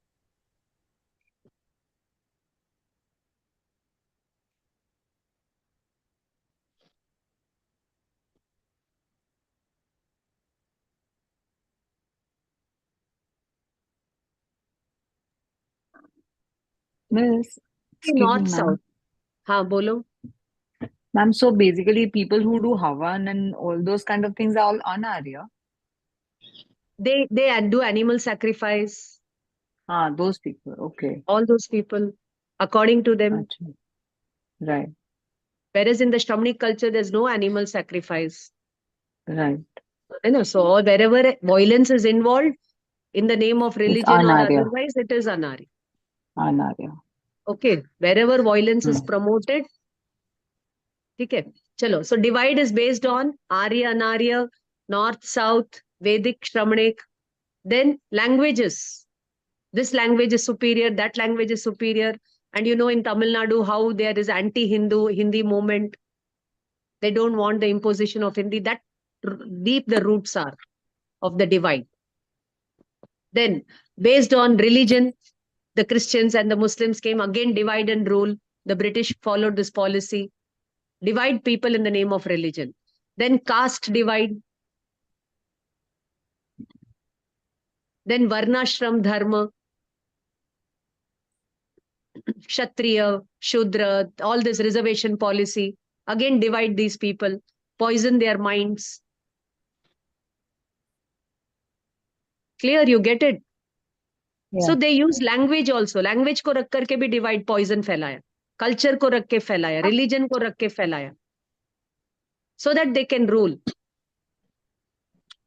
Miss, excuse me, North-South. ma'am. हाँ बोलो. Ma'am, so basically people who do Havan and all those kind of things are all unarya. They do animal sacrifice. Ah, those people. Okay. All those people, according to them. Achha. Right. Whereas in the Shramnik culture, there's no animal sacrifice. Right. You know, so wherever violence is involved, in the name of It's religion or anarya. otherwise, it is anarya. Anarya. Okay. Wherever violence is Hmm. promoted, okay. Chalo. So divide is based on Arya, Anarya, North, South, Vedic, Shramnik. Then languages. This language is superior, that language is superior. And you know, in Tamil Nadu, how there is anti-Hindu, Hindi movement. They don't want the imposition of Hindi. That deep the roots are of the divide. Then, based on religion, the Christians and the Muslims came again, divide and rule. The British followed this policy. Divide people in the name of religion. Then caste divide. Then Varnashram Dharma. Kshatriya, Shudra, all this reservation policy. Again, divide these people. Poison their minds. Clear, you get it? Yeah. So they use language also. Language को रख करके भी divide, poison फैलाया. Culture को रख के फैलाया. Religion को रख के फैलाया. So that they can rule.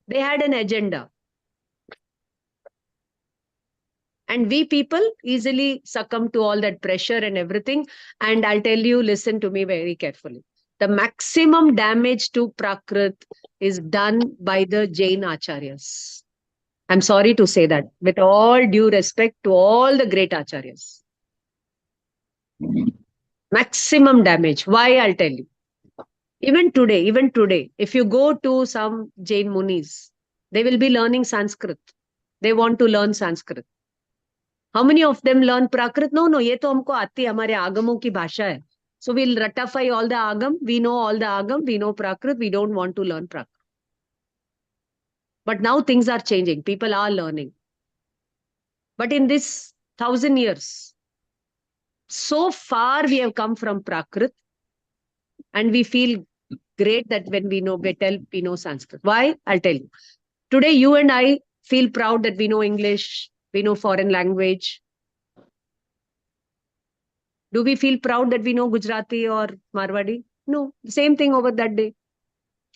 They had an agenda. And we people easily succumb to all that pressure and everything. And I'll tell you, listen to me very carefully. The maximum damage to Prakrit is done by the Jain Acharyas. I'm sorry to say that, with all due respect to all the great Acharyas. Maximum damage. Why? I'll tell you. Even today, if you go to some Jain Munis, they will be learning Sanskrit. They want to learn Sanskrit. How many of them learn Prakrit? No, ये तो हमको आती है, हमारे आगमों की भाषा है. So we'll ratify all the agam. We know all the agam. We know Prakrit. We don't want to learn Prakrit. But now things are changing. People are learning. But in this 1,000 years, so far we have come from Prakrit, and we feel great that when we know, we know Sanskrit. Why? I'll tell you. Today, you and I feel proud that we know English, we know foreign language. Do we feel proud that we know Gujarati or Marwadi? No. Same thing over that day.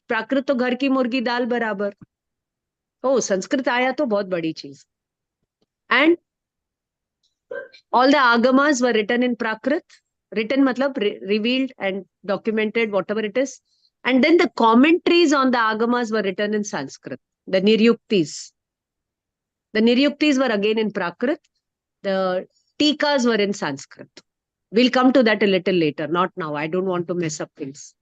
Prakrit to ghar ki murgi dal barabar. Oh, Sanskrit आया तो बहुत बड़ी चीज. And all the agamas were written in Prakrit. Written matlab revealed and documented, whatever it is. And then the commentaries on the agamas were written in Sanskrit. The Niryuktis. The Niryuktis were again in Prakrit. The Tikas were in Sanskrit. We'll come to that a little later, not now. I don't want to mess up things.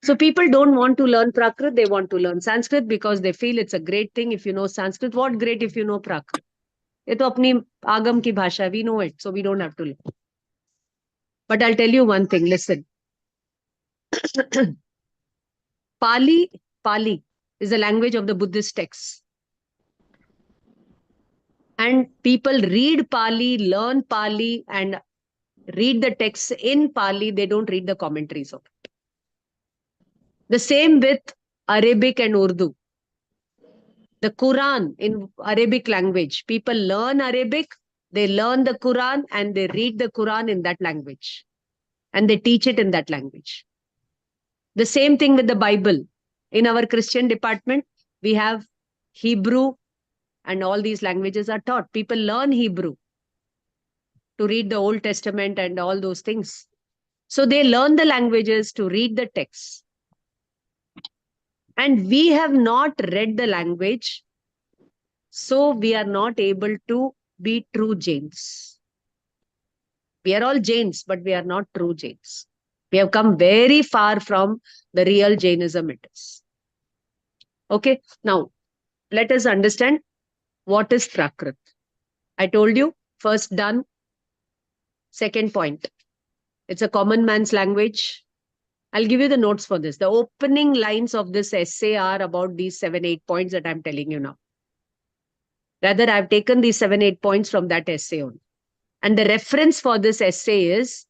So people don't want to learn Prakrit, they want to learn Sanskrit because they feel it's a great thing if you know Sanskrit. What great if you know Prakrit? ये तो अपनी आगम की भाषा, we know it, so we don't have to learn. But I'll tell you one thing, listen. Pali is the language of the Buddhist texts. And people read Pali, learn Pali, and read the texts in Pali. They don't read the commentaries of it. The same with Arabic and Urdu. The Quran in Arabic language. People learn Arabic, they learn the Quran, and they read the Quran in that language. And they teach it in that language. The same thing with the Bible. In our Christian department, we have Hebrew, and all these languages are taught. People learn Hebrew to read the Old Testament and all those things. So they learn the languages to read the texts. And we have not read the language, so we are not able to be true Jains. We are all Jains, but we are not true Jains. We have come very far from the real Jainism it is. Okay, now let us understand what is Prakrit. I told you, first done. Second point, it's a common man's language. I'll give you the notes for this. The opening lines of this essay are about these 7-8 points that I'm telling you now. Rather, I've taken these 7-8 points from that essay only. And the reference for this essay is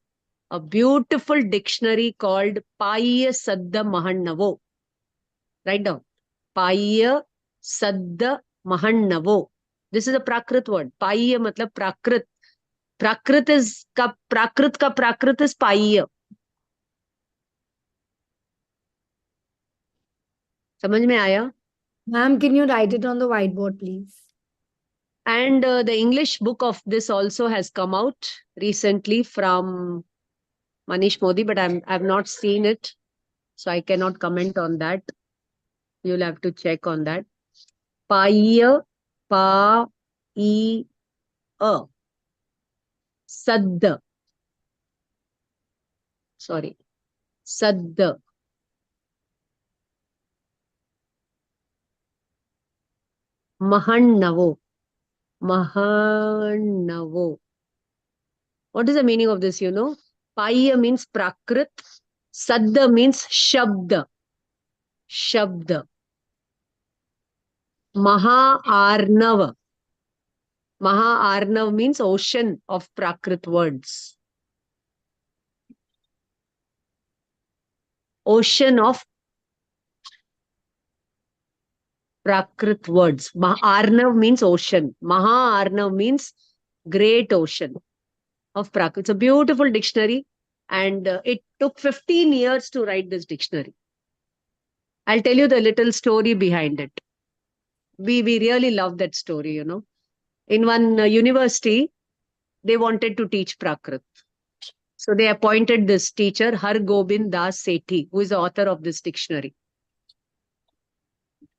a beautiful dictionary called Paya Sadda Mahannavo. Write down. Paya Sadda Mahannavo. This is a Prakrit word. Paya matlab Prakrit. Prakrit is Prakrit is Paya. समझ में आया? Ma'am, can you write it on the whiteboard, please? And the English book of this also has come out recently from Manish Modi, but I've not seen it, so I cannot comment on that. You'll have to check on that. Paya, pa, I, a. Sadd. Sorry. Sadd. Mahannavo. Mahannavo. What is the meaning of this, you know? Paya means Prakrit. Sadda means Shabda. Shabda. Maha-Arnav. Maha-Arnav means ocean of Prakrit words. Ocean of Prakrit words. Arnav means ocean. Maha-Arnav means great ocean of Prakrit. It's a beautiful dictionary, and it took 15 years to write this dictionary. I'll tell you the little story behind it. We really love that story, you know. In one university, they wanted to teach Prakrit. So they appointed this teacher, Har Gobind Das Sethi, who is the author of this dictionary.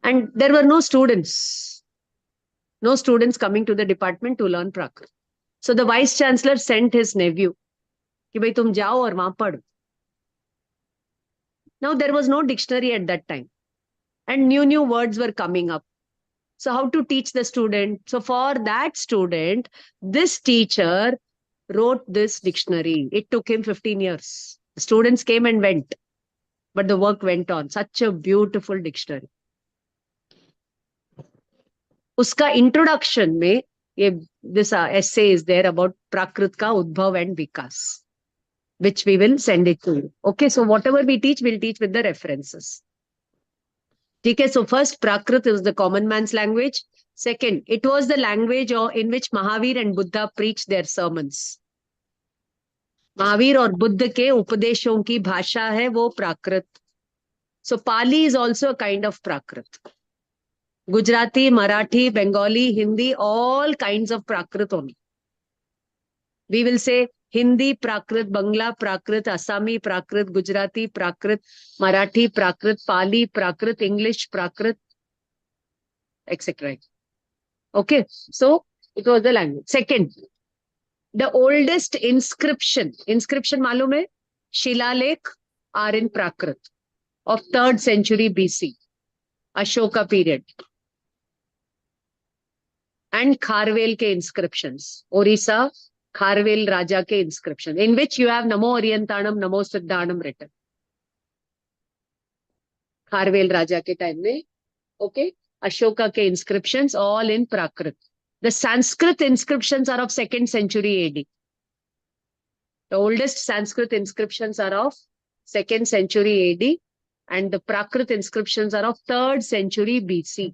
And there were no students coming to the department to learn Prakrit. So the vice chancellor sent his nephew, कि भाई तुम जाओ और वहां पढ़ो. Now there was no dictionary at that time, and new words were coming up. So how to teach the student? So for that student, this teacher wrote this dictionary. It took him 15 years. The students came and went, but the work went on. Such a beautiful dictionary. Uska introduction में this essay is there about Prakrit ka Udbhav and Vikas, which we will send it to you. Okay, so whatever we teach, we'll teach with the references. Okay, so first, Prakrit is the common man's language. Second, it was the language in which Mahavir and Buddha preached their sermons. Mahavir और बुद्ध के उपदेशों की भाषा है वो प्राकृत. So Pali is also a kind of Prakrit. Gujarati, Marathi, Bengali, Hindi, all kinds of Prakrit only. We will say Hindi Prakrit, Bangla Prakrit, Assami Prakrit, Gujarati Prakrit, Marathi Prakrit, Pali Prakrit, English Prakrit, etc. Okay, so it was the language. Second, the oldest inscription मालूम है? Shilalekh are in Prakrit of 3rd century BC, Ashoka period. And Kharvel ke inscriptions, Orissa, Kharvel Raja ke inscription, in which you have Namo Orientanam, Namo Siddhanam written. Kharvel Raja ke time mein, okay? Ashoka ke inscriptions, all in Prakrit. The Sanskrit inscriptions are of 2nd century AD. The oldest Sanskrit inscriptions are of 2nd century AD, and the Prakrit inscriptions are of 3rd century BC.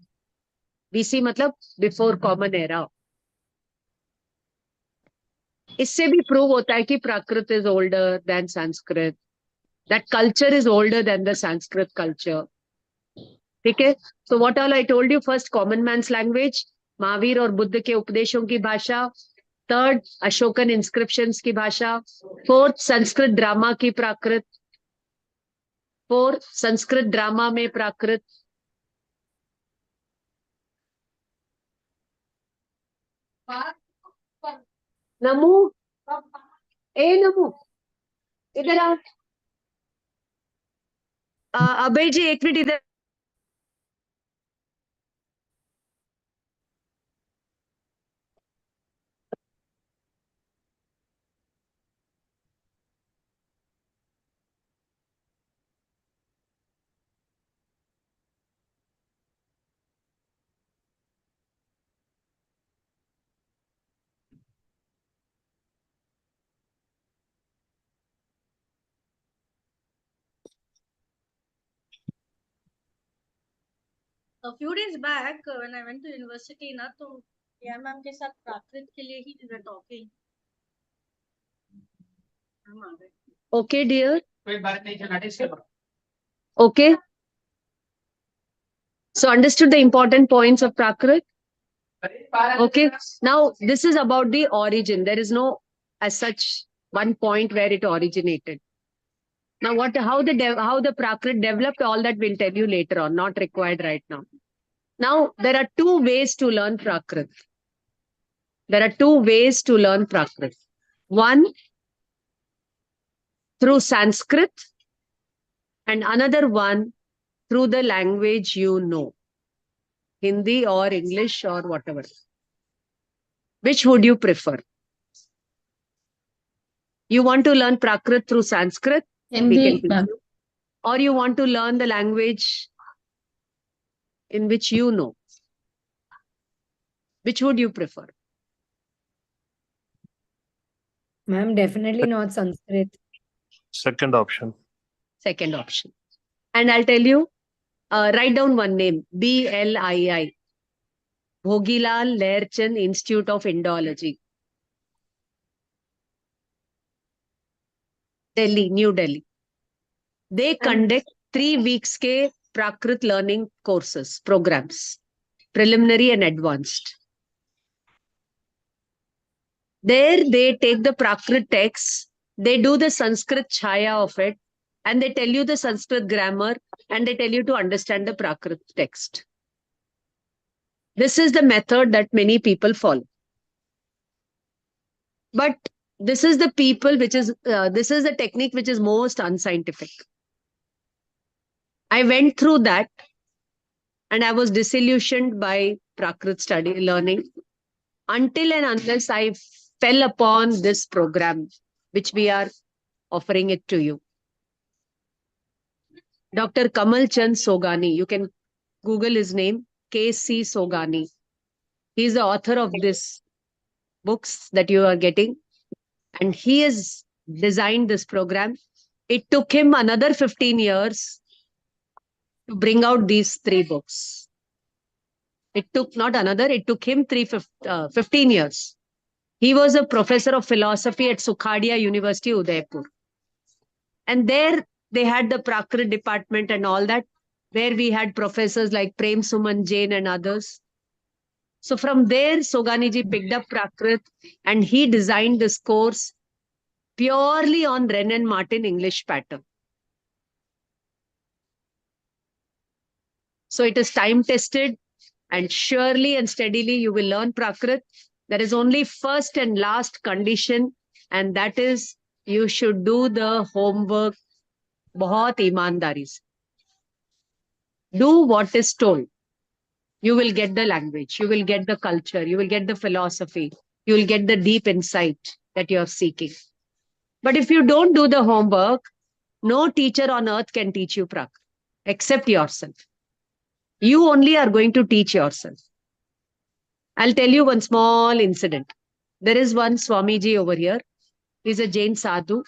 BC मतलब before common era. इससे भी prove होता है कि Prakrit is older than Sanskrit. That culture is older than the Sanskrit culture. Okay? So what all I told you, first common man's language, Mahavir और बुद्ध के उपदेशों की भाषा, 3rd Ashokan inscriptions की भाषा, 4th Sanskrit drama की Prakrit, 4th Sanskrit drama में Prakrit, नमू, ए नमू, इधर आ। अभय जी, एक मिनट इधर। A few days back, when I went to university, ना तो प्रिया मैम के साथ प्राकृत के लिए ही we were talking. हम आ गए. Okay, dear. Okay. So understood the important points of Prakrit. Okay. Now this is about the origin. There is no as such one point where it originated. Now how the Prakrit developed, all that we'll tell you later on, not required right now. Now there are two ways to learn Prakrit. There are two ways to learn Prakrit. One through Sanskrit and another one through the language you know. Hindi or English or whatever. Which would you prefer? You want to learn Prakrit through Sanskrit? We can Hindi, teach ma'am. you. Or you want to learn the language in which you know? Which would you prefer? Ma'am, definitely not Sanskrit. Second option. Second option. And I'll tell you, write down one name, BLII. Bhogilal Lehrchand Institute of Indology. Delhi, New Delhi. They conduct 3 weeks ke Prakrit learning courses, programs, preliminary and advanced. There they take the Prakrit text, they do the Sanskrit chaya of it, and they tell you the Sanskrit grammar, and they tell you to understand the Prakrit text. This is the method that many people follow. But this is the this is the technique which is most unscientific. I went through that and I was disillusioned by Prakrit study learning until and unless I fell upon this program, which we are offering it to you. Dr. Kamal Chand Sogani, you can Google his name, K.C. Sogani. He is the author of this books that you are getting. And he has designed this program. It took him another 15 years to bring out these 3 books. It took him 15 years. He was a professor of philosophy at Sukhadia University, Udaipur. And there they had the Prakrit department and all that, where we had professors like Prem Suman Jain and others. So from there, Soganiji picked up Prakrit and he designed this course purely on Wren and Martin English pattern. So it is time tested, and surely and steadily you will learn Prakrit. There is only first and last condition, and that is you should do the homework बहुत ईमानदारी से. Do what is told. You will get the language, you will get the culture, you will get the philosophy, you will get the deep insight that you are seeking. But if you don't do the homework, no teacher on earth can teach you Prakrit except yourself. You only are going to teach yourself. I'll tell you one small incident. There is one Swamiji over here. He's a Jain sadhu.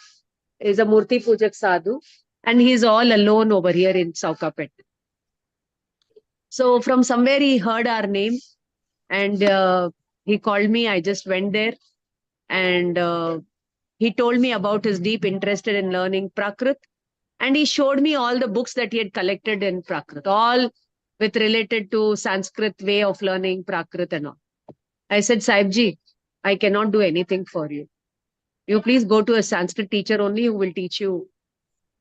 He's a Murti Pujak sadhu. And he's all alone over here in Saukapet. So from somewhere he heard our name and he called me. I just went there and he told me about his deep interest in learning Prakrit. And he showed me all the books that he had collected in Prakrit, all with related to Sanskrit way of learning Prakrit and all. I said, Sahibji, I cannot do anything for you. You please go to a Sanskrit teacher only who will teach you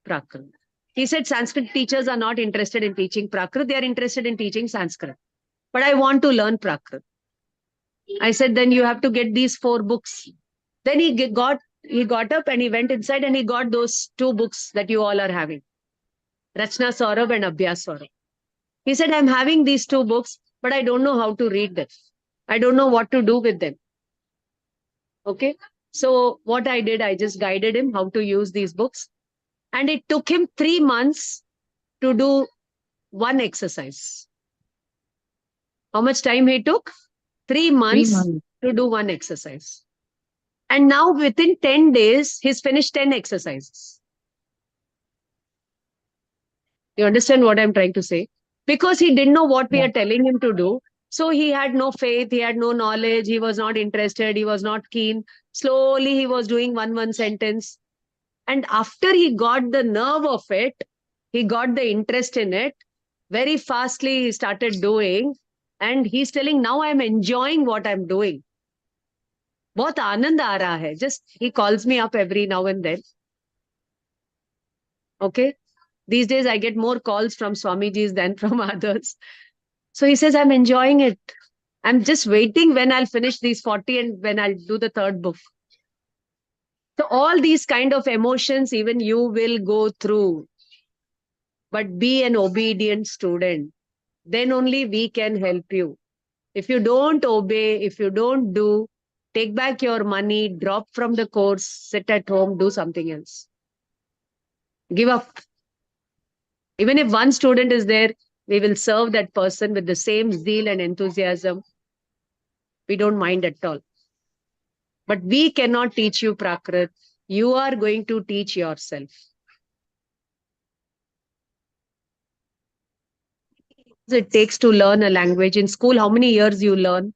Prakrit. He said, Sanskrit teachers are not interested in teaching Prakrit. They are interested in teaching Sanskrit. But I want to learn Prakrit. I said, then you have to get these 4 books. Then he got up and he went inside and he got those 2 books that you all are having. Rachna Saurabh and Abhyas Saurabh. He said, I'm having these 2 books, but I don't know how to read them. I don't know what to do with them. Okay. So what I did, I just guided him how to use these books. And it took him 3 months to do 1 exercise. How much time he took? 3 months to do 1 exercise. And now within 10 days, he's finished 10 exercises. You understand what I'm trying to say? Because he didn't know what we are telling him to do. So he had no faith, he had no knowledge, he was not interested, he was not keen. Slowly he was doing one sentence. And after he got the nerve of it, he got the interest in it, very fastly he started doing. And he's telling, now I'm enjoying what I'm doing. बहुत आनंद आ रहा है. Just he calls me up every now and then. Okay. These days I get more calls from Swamiji's than from others. So he says, I'm enjoying it. I'm just waiting when I'll finish these 40 and when I'll do the 3rd book. So all these kind of emotions, even you will go through. But be an obedient student. Then only we can help you. If you don't obey, if you don't do, take back your money, drop from the course, sit at home, do something else. Give up. Even if 1 student is there, we will serve that person with the same zeal and enthusiasm. We don't mind at all. But we cannot teach you Prakrit. You are going to teach yourself. It takes to learn a language. In school, how many years you learn?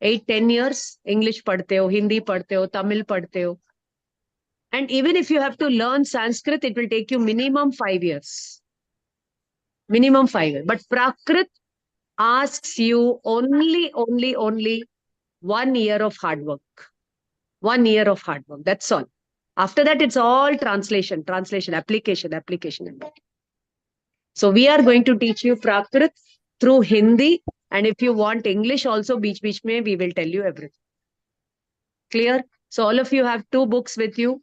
8-10 years? English padhte ho, Hindi padhte ho, Tamil padhte ho. And even if you have to learn Sanskrit, it will take you minimum 5 years. Minimum 5 years. But Prakrit asks you only 1 year of hard work. 1 year of hard work. That's all. After that, it's all translation, application. So we are going to teach you Prakrit through Hindi. And if you want English also, beech mein, we will tell you everything. Clear? So all of you have 2 books with you.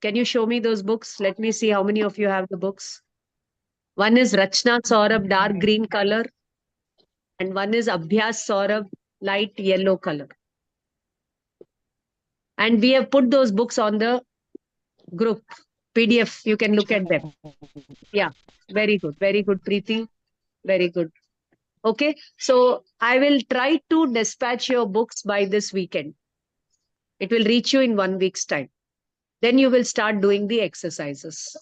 Can you show me those books? Let me see how many of you have the books. One is Rachna Saurabh, dark green color. And one is Abhyas Saurabh, light yellow color. And we have put those books on the group PDF. You can look at them. Yeah, very good. Very good, Preeti. Very good. Okay, so I will try to dispatch your books by this weekend. It will reach you in 1 week's time. Then you will start doing the exercises.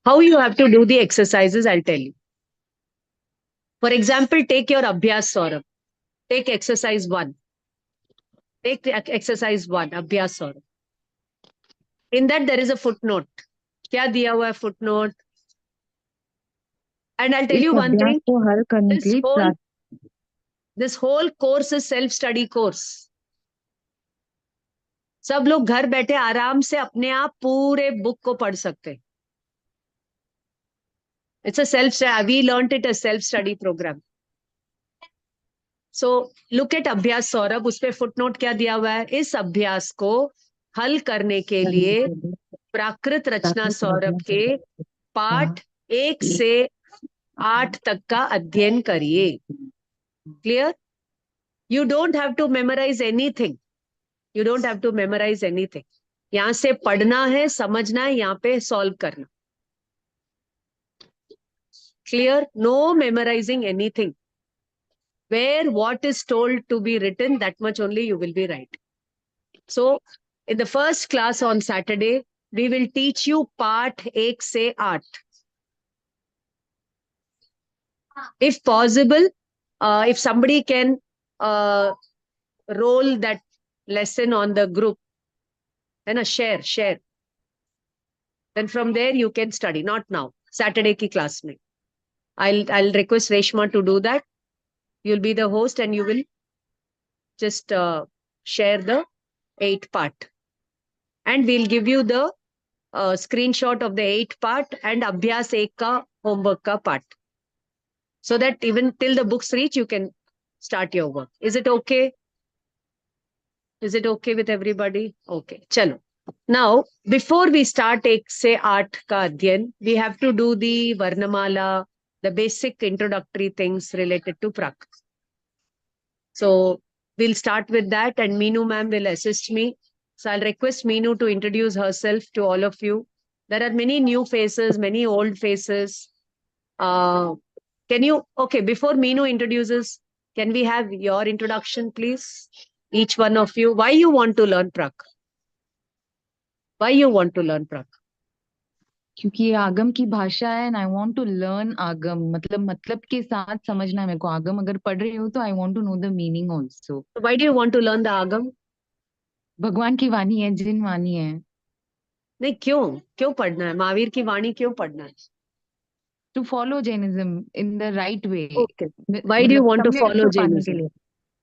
How you have to do the exercises, I'll tell you. For example, take your Abhyas Saurabh. Take exercise 1. Take exercise 1, Abhyas Saurabh. In that, there is a footnote. Kya diya hua hai footnote? And I'll tell you one thing. This whole course is self-study course. सब लोग घर बैठे आराम से अपने आप पूरे book को पढ़ सकते. It's a self-study. We learnt it as self-study program. So look at Abhyas Saurabh. उस पे footnote क्या दिया हुआ है? इस अभ्यास को हल करने के लिए प्राकृत रचना सौरभ के पाठ 1 से 8 तक का अध्ययन करिए. Clear? You don't have to memorize anything. You don't have to memorize anything. यहाँ से पढ़ना है, समझना है, यहाँ पे solve करना. Clear? No memorizing anything. Where what is told to be written, that much only you will be right. So, in the first class on Saturday, we will teach you part 1 se 8. If possible, if somebody can roll that lesson on the group, and share. Then from there you can study. Not now. Saturday ki class mein. I'll request Reshma to do that. You'll be the host and you will just share the 8 part. And we'll give you the screenshot of the 8 part and Abhyas 1 ka homework ka part. So that even till the books reach, you can start your work. Is it okay? Is it okay with everybody? Okay, chalo. Now, before we start ek se art ka adhyan, we have to do the Varnamala, the basic introductory things related to Prakrit. So we'll start with that, and Meenu ma'am will assist me. So I'll request Meenu to introduce herself to all of you. There are many new faces, many old faces. Okay, before Meenu introduces, can we have your introduction, please? Each one of you. Why you want to learn Prak? Why you want to learn Prak? क्योंकि ये आगम की भाषा है and I want to learn Agam मतलब के साथ समझना है मेरे को आगम अगर पढ़ रही हूँ तो I want to know the meaning also Why do you want to learn the Agam? भगवान की वाणी है जिन वाणी है नहीं, क्यों पढ़ना है? महावीर की वाणी क्यों पढ़ना है? To follow Jainism in the right way Okay. Why do you want to follow पाने के Jainism? लिए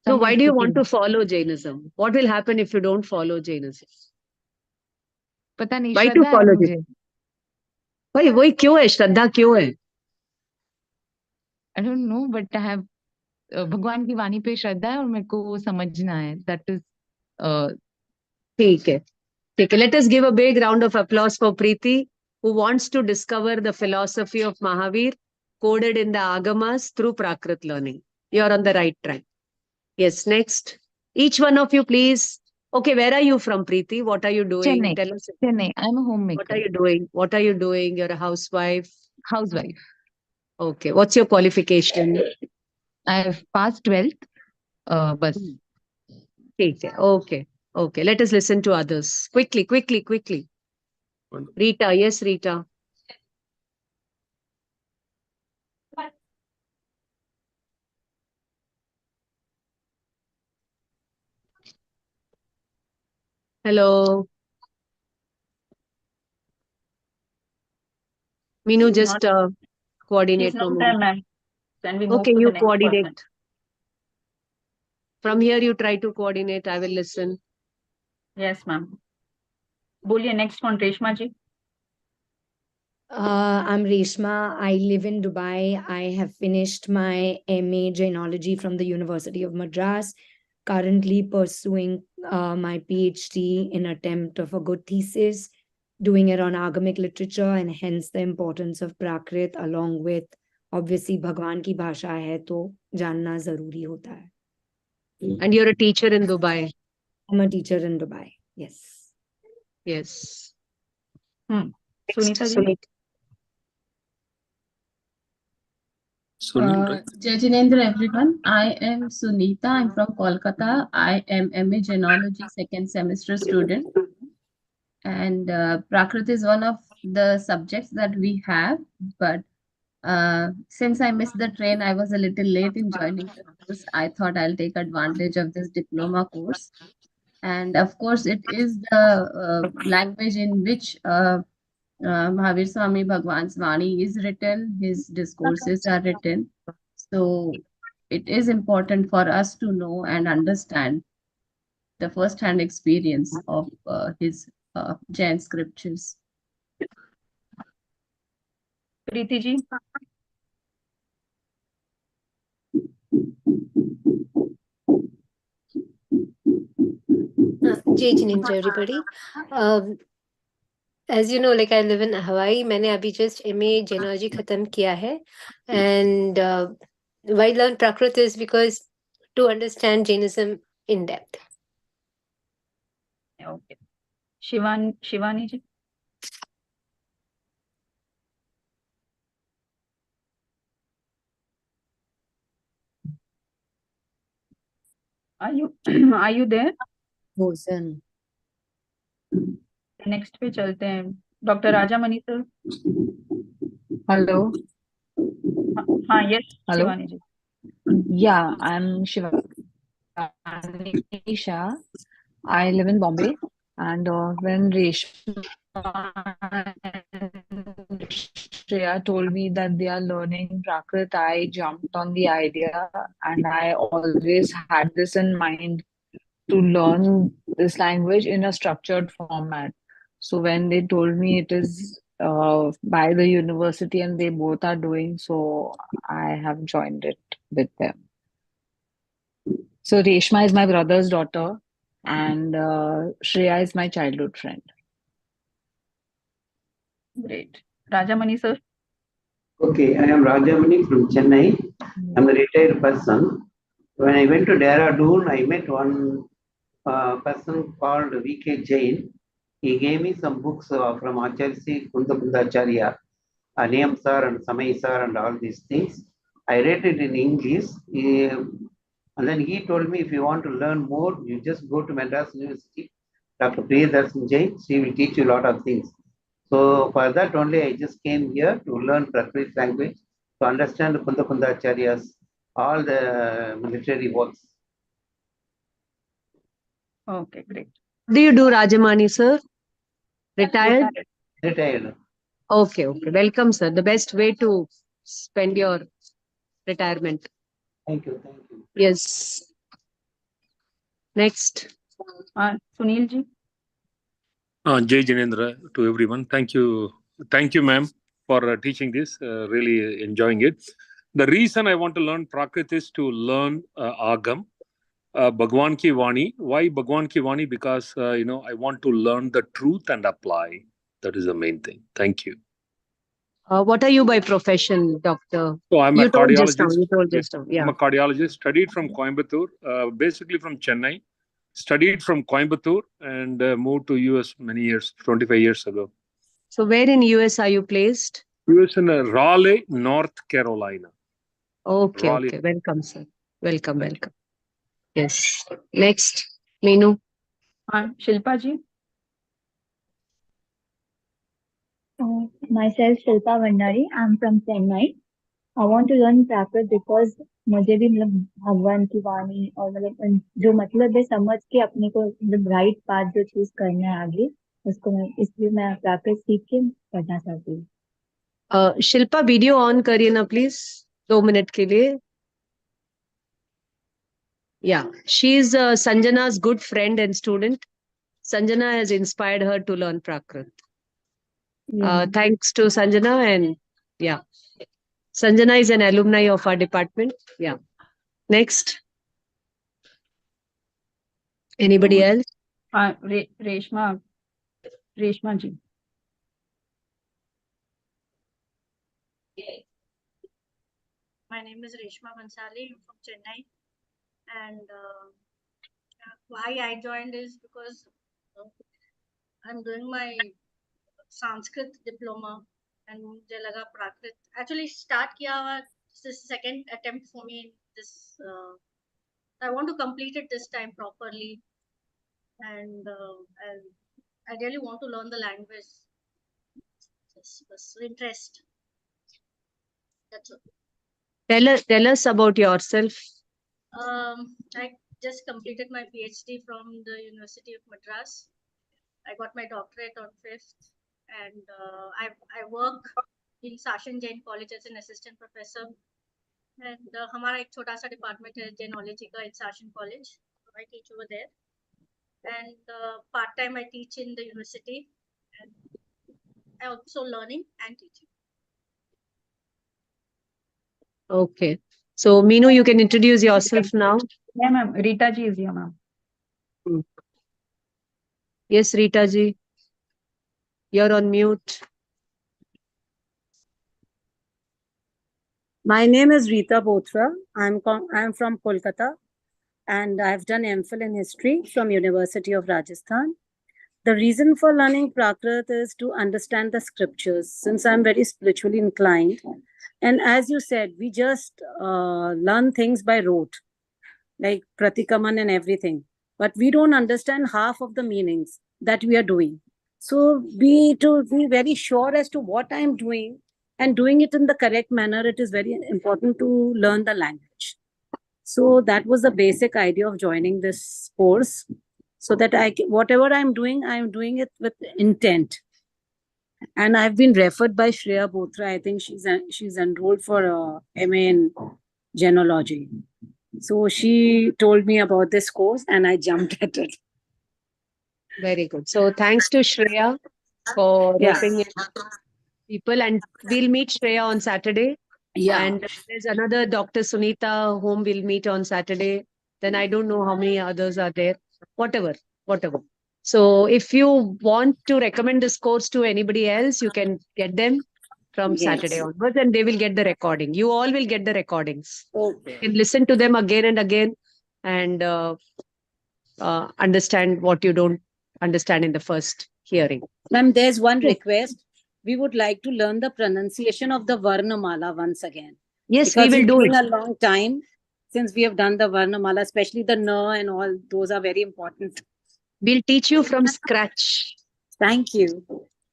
No, why do you want to सम्यक स्थिति follow Jainism? What will happen if you don't follow Jainism? पता नहीं Why to श्रद्धा है follow मुझे भाई वही क्यों है? श्रद्धा क्यों है? I don't know but I have भगवान की वाणी पे श्रद्धा है और मेरे को वो समझना है दैट इज ठीक है. Let us give a big round of applause for Preeti, who wants to discover the philosophy of Mahavir coded in the Agamas through Prakrit learning. You are on the right track. Yes, next. Each one of you, please. Okay, where are you from, Preeti? What are you doing? Chennai Tell us. Chennai I am a home What are maker you doing? What are you doing? You're a housewife. Housewife Okay, what's your qualification? I have pass 12th बस ठीक है. Okay. Let us listen to others. Quickly. Wonderful. Rita, yes, Rita. Hello. Meenu, just coordinate. She's not there, ma'am. Can we move Okay, to the you next person? coordinate. From here, you try to coordinate. I will listen. Yes, ma'am. बोलिए next one, Reshma ji. I'm Reshma. I live in Dubai. I have finished my MA Jainology from the University of Madras. Currently pursuing my PhD in attempt of a good thesis, doing it on Agamic literature and hence the importance of Prakrit along with obviously Bhagwan ki bhasha hai to जानना जरूरी होता है. And you're a teacher in Dubai. I'm a teacher in Dubai. Yes. Yes. Sunita ji. Sunil, right? Jai Jinendra, everyone. I am Sunita. I'm from Kolkata. I am MA Genealogy second semester student. And Prakrit is one of the subjects that we have. But since I missed the train, I was a little late in joining the course. I thought I'll take advantage of this diploma course. And of course, it is the language in which Mahavir Swami Bhagwan's Vani is written, his discourses are written. So it is important for us to know and understand the first-hand experience of his Jain scriptures. Preeti ji. Jai Jinendra, everybody. As you know, like I live in Hawaii. मैंने अभी just MA Genealogy खत्म किया है, and why learn Prakrit is because to understand Jainism in depth. Okay. Shivani ji. Are you there? Bhojan. Next पे चलते हैं. Doctor Raja Mani sir. Hello. हाँ, yes Hello. Shivani ji. Yeah, I'm Shivani Shah. I live in Bombay, and when Reshma and Shreya told me that they are learning Prakrit, I jumped on the idea, and I always had this in mind to learn this language in a structured format. So when they told me it is by the university and they both are doing so, I have joined it with them. So Reshma is my brother's daughter, and Shreya is my childhood friend. Great. Rajamani sir. Okay, I am Rajamani from Chennai. I'm a retired person. When I went to Dehradun, I met one person called V.K. Jain. He gave me some books from Acharya C. Kundacharya, Niyam sir and Samay sir and all these things. I read it in English. And then he told me, if you want to learn more, you just go to Madras University. Dr. Priyadarsan Jain, she will teach you a lot of things. So for that only, I just came here to learn Prakrit language, to understand Kunda Acharya's, all the literary works. Okay, great. What do you do, Rajamani, sir? Retired? Retired. Okay, okay. Welcome, sir. The best way to spend your retirement. Thank you, thank you. Yes. Next. Sunil ji. Jai Janendra to everyone. Thank you, ma'am, for teaching this. Really enjoying it. The reason I want to learn Prakrit is to learn Agam, Bhagwan Ki Vani. Why Bhagwan Ki Vani? Because I want to learn the truth and apply. That is the main thing. Thank you. What are you by profession, doctor? So I'm You a told just now. cardiologist. You told just now. Yeah. I'm a cardiologist. Studied from Coimbatore, basically from Chennai. Studied from Coimbatore and moved to US many years, 25 years ago. So where in US are you placed? US in Raleigh, North Carolina. Okay, Raleigh. okay. Welcome, sir. Welcome, welcome. Yes. Next, Meenu. Shilpa ji. Myself, Shilpa Vandari. I'm from Chennai. I want to learn Prakrit because मुझे भी मतलब भगवान की वाणी और मतलब जो मतलब है समझ के अपने को मतलब राइट पाथ जो चूज करना है आगे उसको मैं इसलिए मैं प्राकृत सीख के पढ़ना चाहती हूँ. शिल्पा वीडियो ऑन करिए ना प्लीज 2 मिनट के लिए. Yeah, she is Sanjana's good friend and student. Sanjana has inspired her to learn Prakrit. Thanks to Sanjana, and yeah, Sanjana is an alumni of our department. Yeah. Next. Anybody else? Reshma ji. My name is Reshma Bansali. I'm from Chennai. And why I joined is because I'm doing my Sanskrit diploma and मुझे लगा Prakrit actually start किया हुआ. This is second attempt for me in this. I want to complete it this time properly, and I really want to learn the language. Just interest. That's all. Tell us about yourself. I just completed my PhD from the University of Madras. I got my doctorate on 5th, and I work in Sashan Jain College as an assistant professor. And हमारा एक छोटा सा department है genealogy का in Sashan College. So I teach over there. And part time I teach in the university. And I also learning and teaching. Okay. So Meenu, you can introduce yourself now. Yeah, ma'am. Rita ji is here, ma'am. Yes, Rita ji. You're on mute. My name is Rita Bothra. I'm from Kolkata, and I've done MPhil in history from University of Rajasthan. The reason for learning Prakrit is to understand the scriptures, since I'm very spiritually inclined. And as you said, we just learn things by rote, like Pratikaman and everything. But we don't understand half of the meanings that we are doing. So to be very sure as to what I'm doing and doing it in the correct manner, it is very important to learn the language. So that was the basic idea of joining this course, so that whatever I'm doing it with intent. And I've been referred by Shreya Bothra. I think she's enrolled for MA in genealogy. So she told me about this course and I jumped at it. Very good. So thanks to Shreya for helping people, and we'll meet Shreya on Saturday. Yeah. And there's another Dr. Sunita whom we'll meet on Saturday. Then I don't know how many others are there. Whatever. So if you want to recommend this course to anybody else, you can get them from Saturday Yes. onwards, and they will get the recording. You all will get the recordings. Okay. You can listen to them again and again, and understand what you don't understand in the first hearing. Ma'am, there's one Yes. request. We would like to learn the pronunciation of the Varnamala once again. Yes, we Because will it's do been it. a long time since we have done the Varnamala, especially the Na and all. Those are very important. We'll teach you from scratch. Thank you.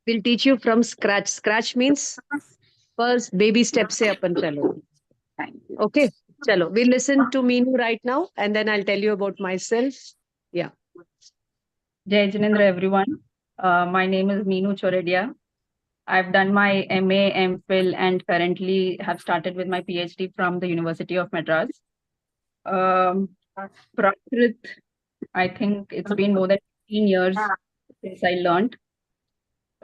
We'll teach you from scratch. Scratch means first baby step se apan chalo. Thank you. Okay, chalo. We'll listen to Meenu right now, and then I'll tell you about myself. Yeah. Jai Jinendra, everyone. My name is Meenu Choredia. I've done my MA, MPhil, and currently have started with my PhD from the University of Madras. Prakrit, I think it's been more than 15 years since I learned.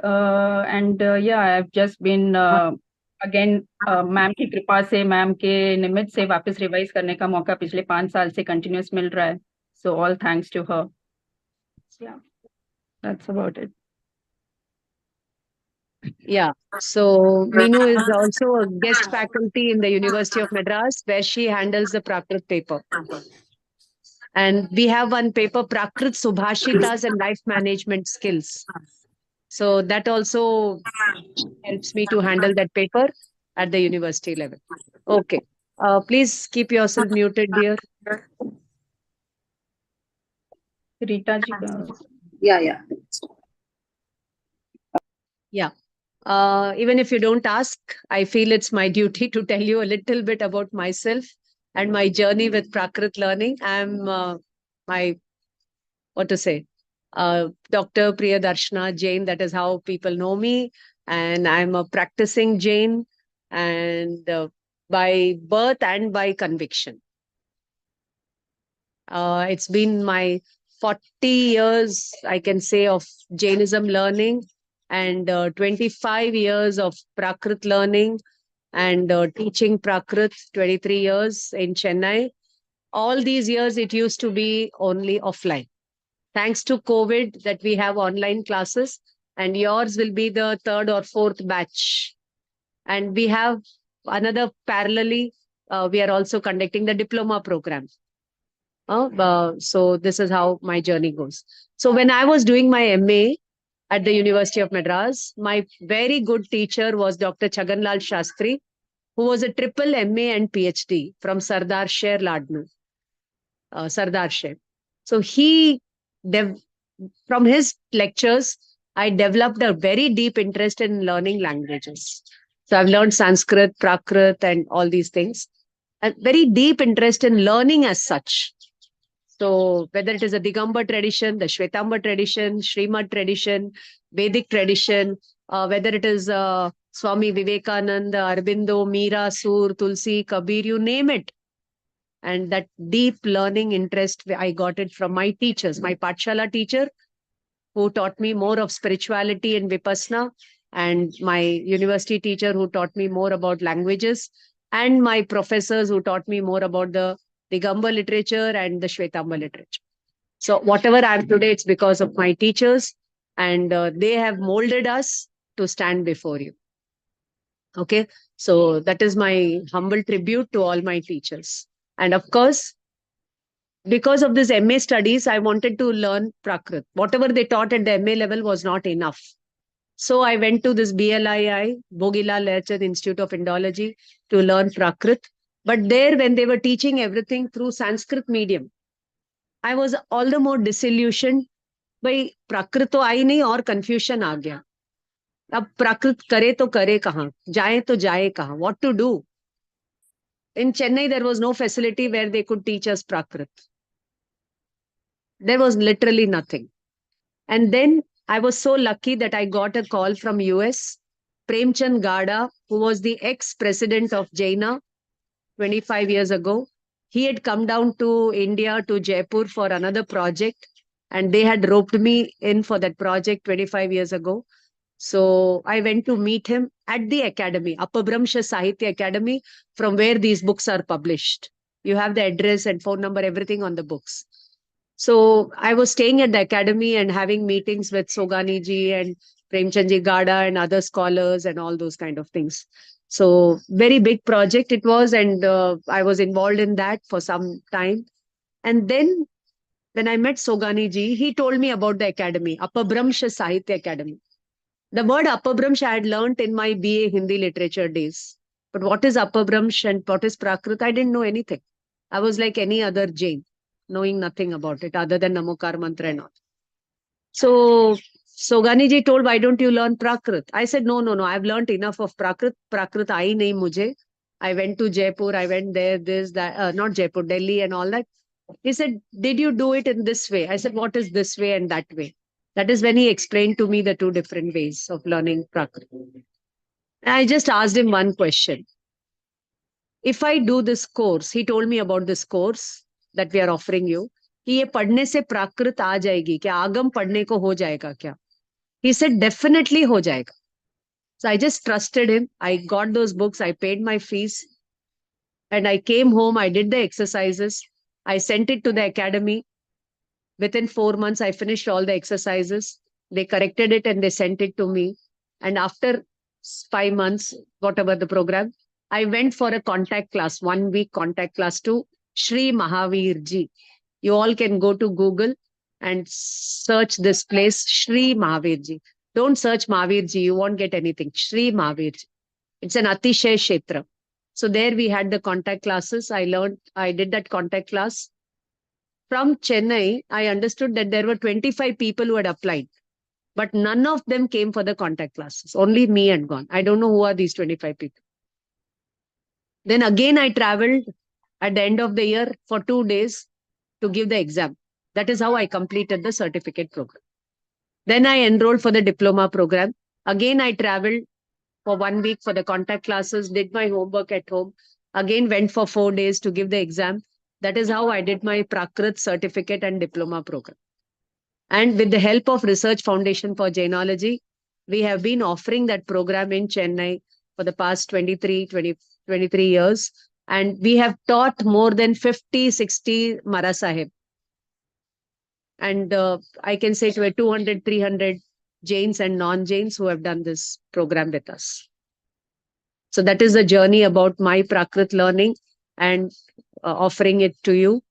Yeah, I've just been again ma'am की कृपा से ma'am के निमित्त से वापस revise करने का मौका पिछले 5 साल से कंटिन्यूस मिल रहा है. So all thanks to her. Yeah, that's about it. Yeah. So Meenu is also a guest faculty in the University of Madras, where she handles the Prakrit paper. And we have one paper, Prakrit Subhashitas and Life Management Skills. So that also helps me to handle that paper at the university level. Okay. Please keep yourself muted, dear. Rita ji, Yeah. Yeah. Even if you don't ask, I feel it's my duty to tell you a little bit about myself and my journey with Prakrit learning. I'm Dr. Priyadarshana Jain. That is how people know me. And I'm a practicing Jain, and by birth and by conviction. It's been my 40 years, I can say, of Jainism learning, and 25 years of Prakrit learning, and teaching Prakrit 23 years in Chennai. All these years, it used to be only offline. Thanks to COVID, that we have online classes, and yours will be the 3rd or 4th batch. And we have another parallelly, we are also conducting the diploma program. So this is how my journey goes. So when I was doing my MA at the University of Madras, my very good teacher was Dr. Chaganlal Shastri, who was a triple MA and PhD from Sardar Sher Ladnu. Sardar Sher. So from his lectures, I developed a very deep interest in learning languages. So I've learned Sanskrit, Prakrit, and all these things. A very deep interest in learning as such. So whether it is a Digambar tradition, the Shwetambar tradition, Srimad tradition, Vedic tradition, whether it is Swami Vivekananda, Aurobindo, Meera, Sur, Tulsi, Kabir, you name it. And that deep learning interest, I got it from my teachers, my Pathshala teacher, who taught me more of spirituality and Vipassana, and my university teacher who taught me more about languages, and my professors who taught me more about the Digambar literature and the Shwetambar literature. So whatever I am today, it's because of my teachers, and they have molded us to stand before you. Okay, so that is my humble tribute to all my teachers. And of course, because of this MA studies, I wanted to learn Prakrit. Whatever they taught at the MA level was not enough. So I went to this BLII, Bhogilal Lerchand Institute of Indology, to learn Prakrit. But there, when they were teaching everything through Sanskrit medium, I was all the more disillusioned. By Prakrit to आई नहीं और confusion आ गया. अब Prakrit करे तो करे कहाँ, जाए तो जाए कहाँ, what to do? In Chennai, there was no facility where they could teach us Prakrit. There was literally nothing. And then I was so lucky that I got a call from US. Premchand Gada, who was the ex-president of Jaina 25 years ago, he had come down to India, to Jaipur for another project. And they had roped me in for that project 25 years ago. So I went to meet him at the academy, Apabramsha Sahitya Academy, from where these books are published. You have the address and phone number, everything on the books. So I was staying at the academy and having meetings with Sogani ji and Premchandji Gada and other scholars and all those kind of things. So very big project it was, and I was involved in that for some time. And then when I met Sogani ji, he told me about the academy, Apabramsh Sahitya Academy. The word Apabramsh I had learnt in my BA Hindi literature days. But what is Apabramsh and what is Prakrit? I didn't know anything. I was like any other Jain, knowing nothing about it other than Namokar Mantra and all. So Sogani ji told, why don't you learn Prakrit? I said, no, I've learnt enough of Prakrit. Prakrit aayi nahi mujhe. I went to Jaipur, I went there, this, that, not Jaipur, Delhi and all that. He said, did you do it in this way? I said, what is this way and that way? That is when he explained to me the two different ways of learning Prakrit. I just asked him one question. If I do this course, he told me about this course that we are offering you. कि ये पढ़ने से प्राकृत आ जाएगी क्या, आगम पढ़ने को हो जाएगा क्या? He said, definitely हो जाएगा. So I just trusted him. I got those books. I paid my fees. And I came home. I did the exercises. I sent it to the academy. Within 4 months, I finished all the exercises. They corrected it and they sent it to me. And after 5 months, whatever the program, I went for a contact class, 1 week contact class to Sri Mahavir Ji. You all can go to Google and search this place, Sri Mahavir Ji. Don't search Mahavir Ji, you won't get anything. Sri Mahavir Ji. It's an Atishay Kshetra. So there we had the contact classes. I did that contact class. From Chennai, I understood that there were 25 people who had applied, but none of them came for the contact classes. Only me had gone. I don't know who are these 25 people. Then again, I traveled at the end of the year for 2 days to give the exam. That is how I completed the certificate program. Then I enrolled for the diploma program. Again, I traveled for 1 week for the contact classes, did my homework at home. Again, went for 4 days to give the exam. That is how I did my Prakrit certificate and diploma program. And with the help of Research Foundation for Jainology, we have been offering that program in Chennai for the past 23 years. And we have taught more than 50, 60 Mara Sahib. And I can say to 200, 300 Jains and non-Jains who have done this program with us. So that is the journey about my Prakrit learning and offering it to you.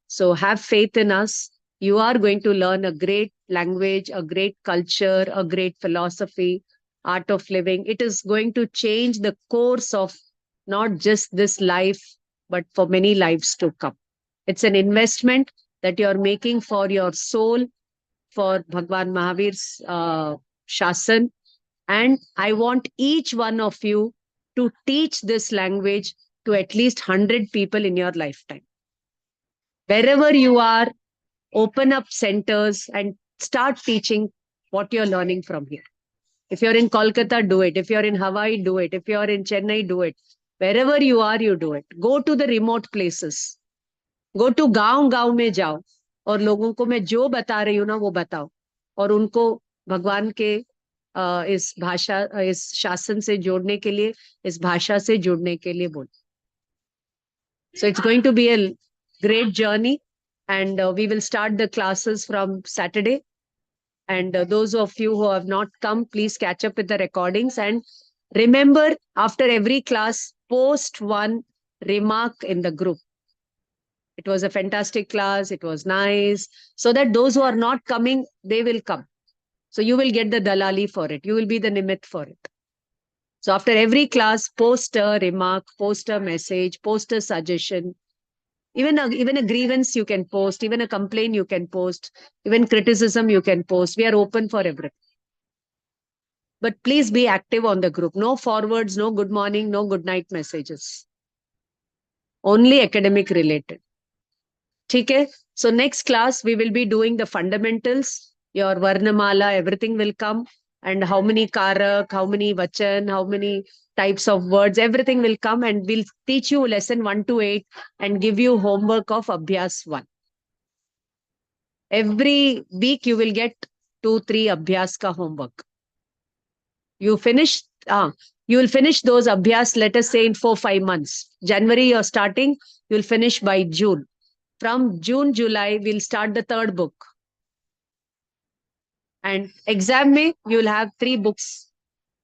So have faith in us. You are going to learn a great language, a great culture, a great philosophy, art of living. It is going to change the course of not just this life, but for many lives to come. It's an investment that you're making for your soul, for Bhagwan Mahavir's Shasan. And I want each one of you to teach this language to at least 100 people in your lifetime. Wherever you are, open up centers and start teaching what you're learning from here. If you're in Kolkata, do it. If you're in Hawaii, do it. If you're in Chennai, do it. Wherever you are, you do it. Go to the remote places. Go to गांव में जाओ और लोगों को मैं जो बता रही हूँ ना वो बताओ और उनको भगवान के इस भाषा इस शासन से जोड़ने के लिए इस भाषा से जुड़ने के लिए बोलो. So it's going to be a great journey, and we will start the classes from Saturday. And those of you who have not come, please catch up with the recordings. And remember, after every class, post one remark in the group. It was a fantastic class. It was nice. So that those who are not coming, they will come. So you will get the dalali for it. You will be the nimit for it. So after every class, post a remark, post a message, post a suggestion. Even a grievance you can post. Even a complaint you can post. Even criticism you can post. We are open for everything. But please be active on the group. No forwards, no good morning, no good night messages. Only academic related. Okay? So next class, we will be doing the fundamentals. Your Varnamala, everything will come. And how many Karak, how many Vachan, how many types of words, everything will come. And we'll teach you lesson 1 to 8 and give you homework of Abhyas 1. Every week, you will get 2-3 Abhyas ka homework. You finish, You will finish those abhyas, let us say, in 4-5 months. January, you're starting, you'll finish by June. From June, July, we'll start the third book. And exam May, you'll have 3 books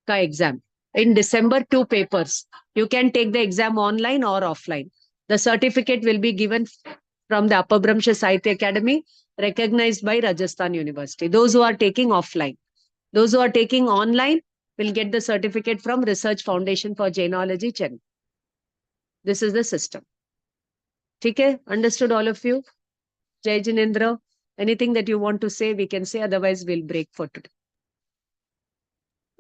ka exam. In December, 2 papers. You can take the exam online or offline. The certificate will be given from the Upper Brahmsha Sahitya Academy, recognized by Rajasthan University. Those who are taking offline. Those who are taking online will get the certificate from Research Foundation for Jainology, Chennai. This is the system. Okay? Understood, all of you? Jai Jinendra, anything that you want to say, we can say, otherwise we'll break for today.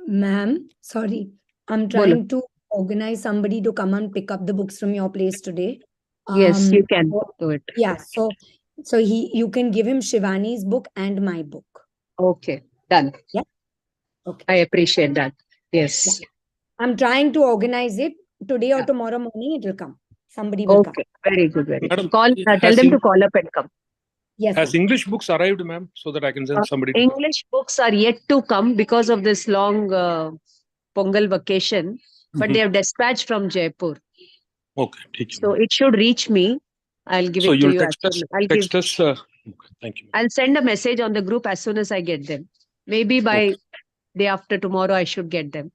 Ma'am, sorry, I'm trying to organize somebody to come and pick up the books from your place today. Yes, you can do it. Yeah, so you can give him Shivani's book and my book. Okay, done. Yeah. Okay. I appreciate that. Yes. Yeah. I'm trying to organize it. Today or tomorrow morning, it will come. Somebody will come. Okay, very good, very Madam, good. Call, tell them to call up and come. Yes. Has English books arrived, ma'am, so that I can send somebody to come? English books are yet to come because of this long Pongal vacation, but they have dispatched from Jaipur. Okay, ठीक है. So it should reach me. I'll give So it to you'll you. text us. Text us. Okay, thank you. I'll send a message on the group as soon as I get them. Maybe by day after tomorrow, I should get them.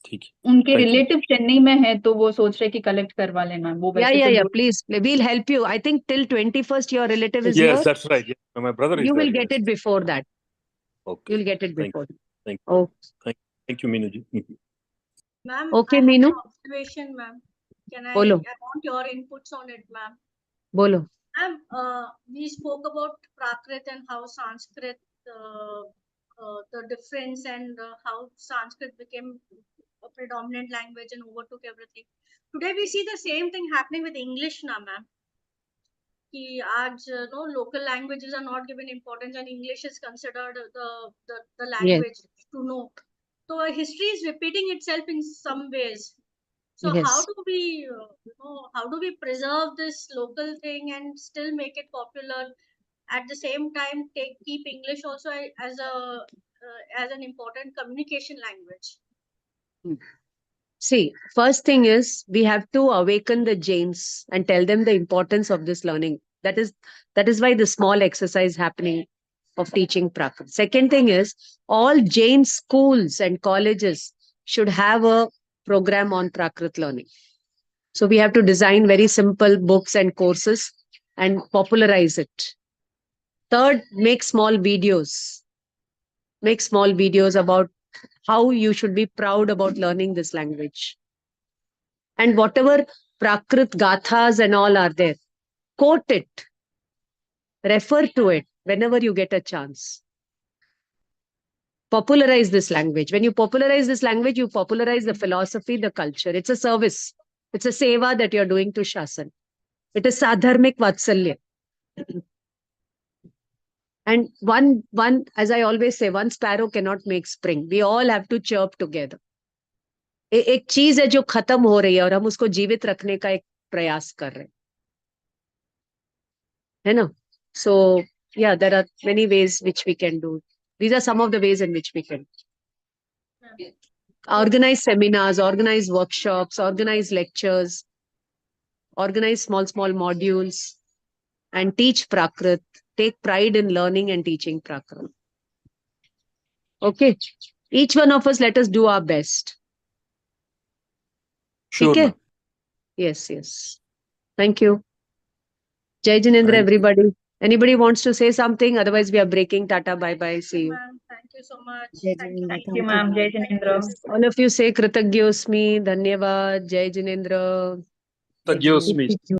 ठीक है. उनके relative Chennai में है तो वो सोच रहे कि कलेक्ट करवा लेना वो Yeah, please, we'll help you. I think till 21st your relative is here. Yes, that's right. Yeah. My brother is You there. will get it before that. Okay. You'll get it before. Thank you. Oh, Thank you, Meenu ji. Ma'am, Okay, I have Meenu. an observation, ma'am. Can I Bolo. want your inputs on it, ma'am? Bolo. Ma'am, we spoke about Prakrit and how Sanskrit, the difference and how Sanskrit became a predominant language and overtook everything. Today we see the same thing happening with English now, ma'am. कि आज local languages are not given importance and English is considered the language to know. So history is repeating itself in some ways. So how do we how do we preserve this local thing and still make it popular, at the same time keep English also as an important communication language? See, first thing is we have to awaken the Jains and tell them the importance of this learning. That is why the small exercise happening of teaching Prakrit. Second thing is all Jain schools and colleges should have a program on Prakrit learning. So we have to design very simple books and courses and popularize it. Third, make small videos. Make small videos about how you should be proud about learning this language. And whatever Prakrit Gathas and all are there, quote it. Refer to it whenever you get a chance. Popularize this language. When you popularize this language, you popularize the philosophy, the culture. It's a service. It's a seva that you're doing to Shasan. It is sadharmik vatsalya. And one, as I always say, one sparrow cannot make spring. We all have to chirp together. एक चीज है जो खत्म हो रही है और हम उसको जीवित रखने का एक प्रयास कर रहे हैं ना? So yeah, there are many ways which we can do. These are some of the ways in which we can organize seminars, organize workshops, organize lectures, organize small modules, and teach Prakrit. Take pride in learning and teaching Prakrit. Okay, each one of us, let us do our best. Sure. Okay? Yes. Thank you. Jai Jinendra, everybody. Anybody wants to say something? Otherwise, we are breaking. Tata, bye-bye. See you. Ma'am, thank you so much. Thank Thank you, ma'am. Jai Jinendra. All of you say Kritagyosmi, Dhanyavad, Jai Jinendra. Tagyosmi.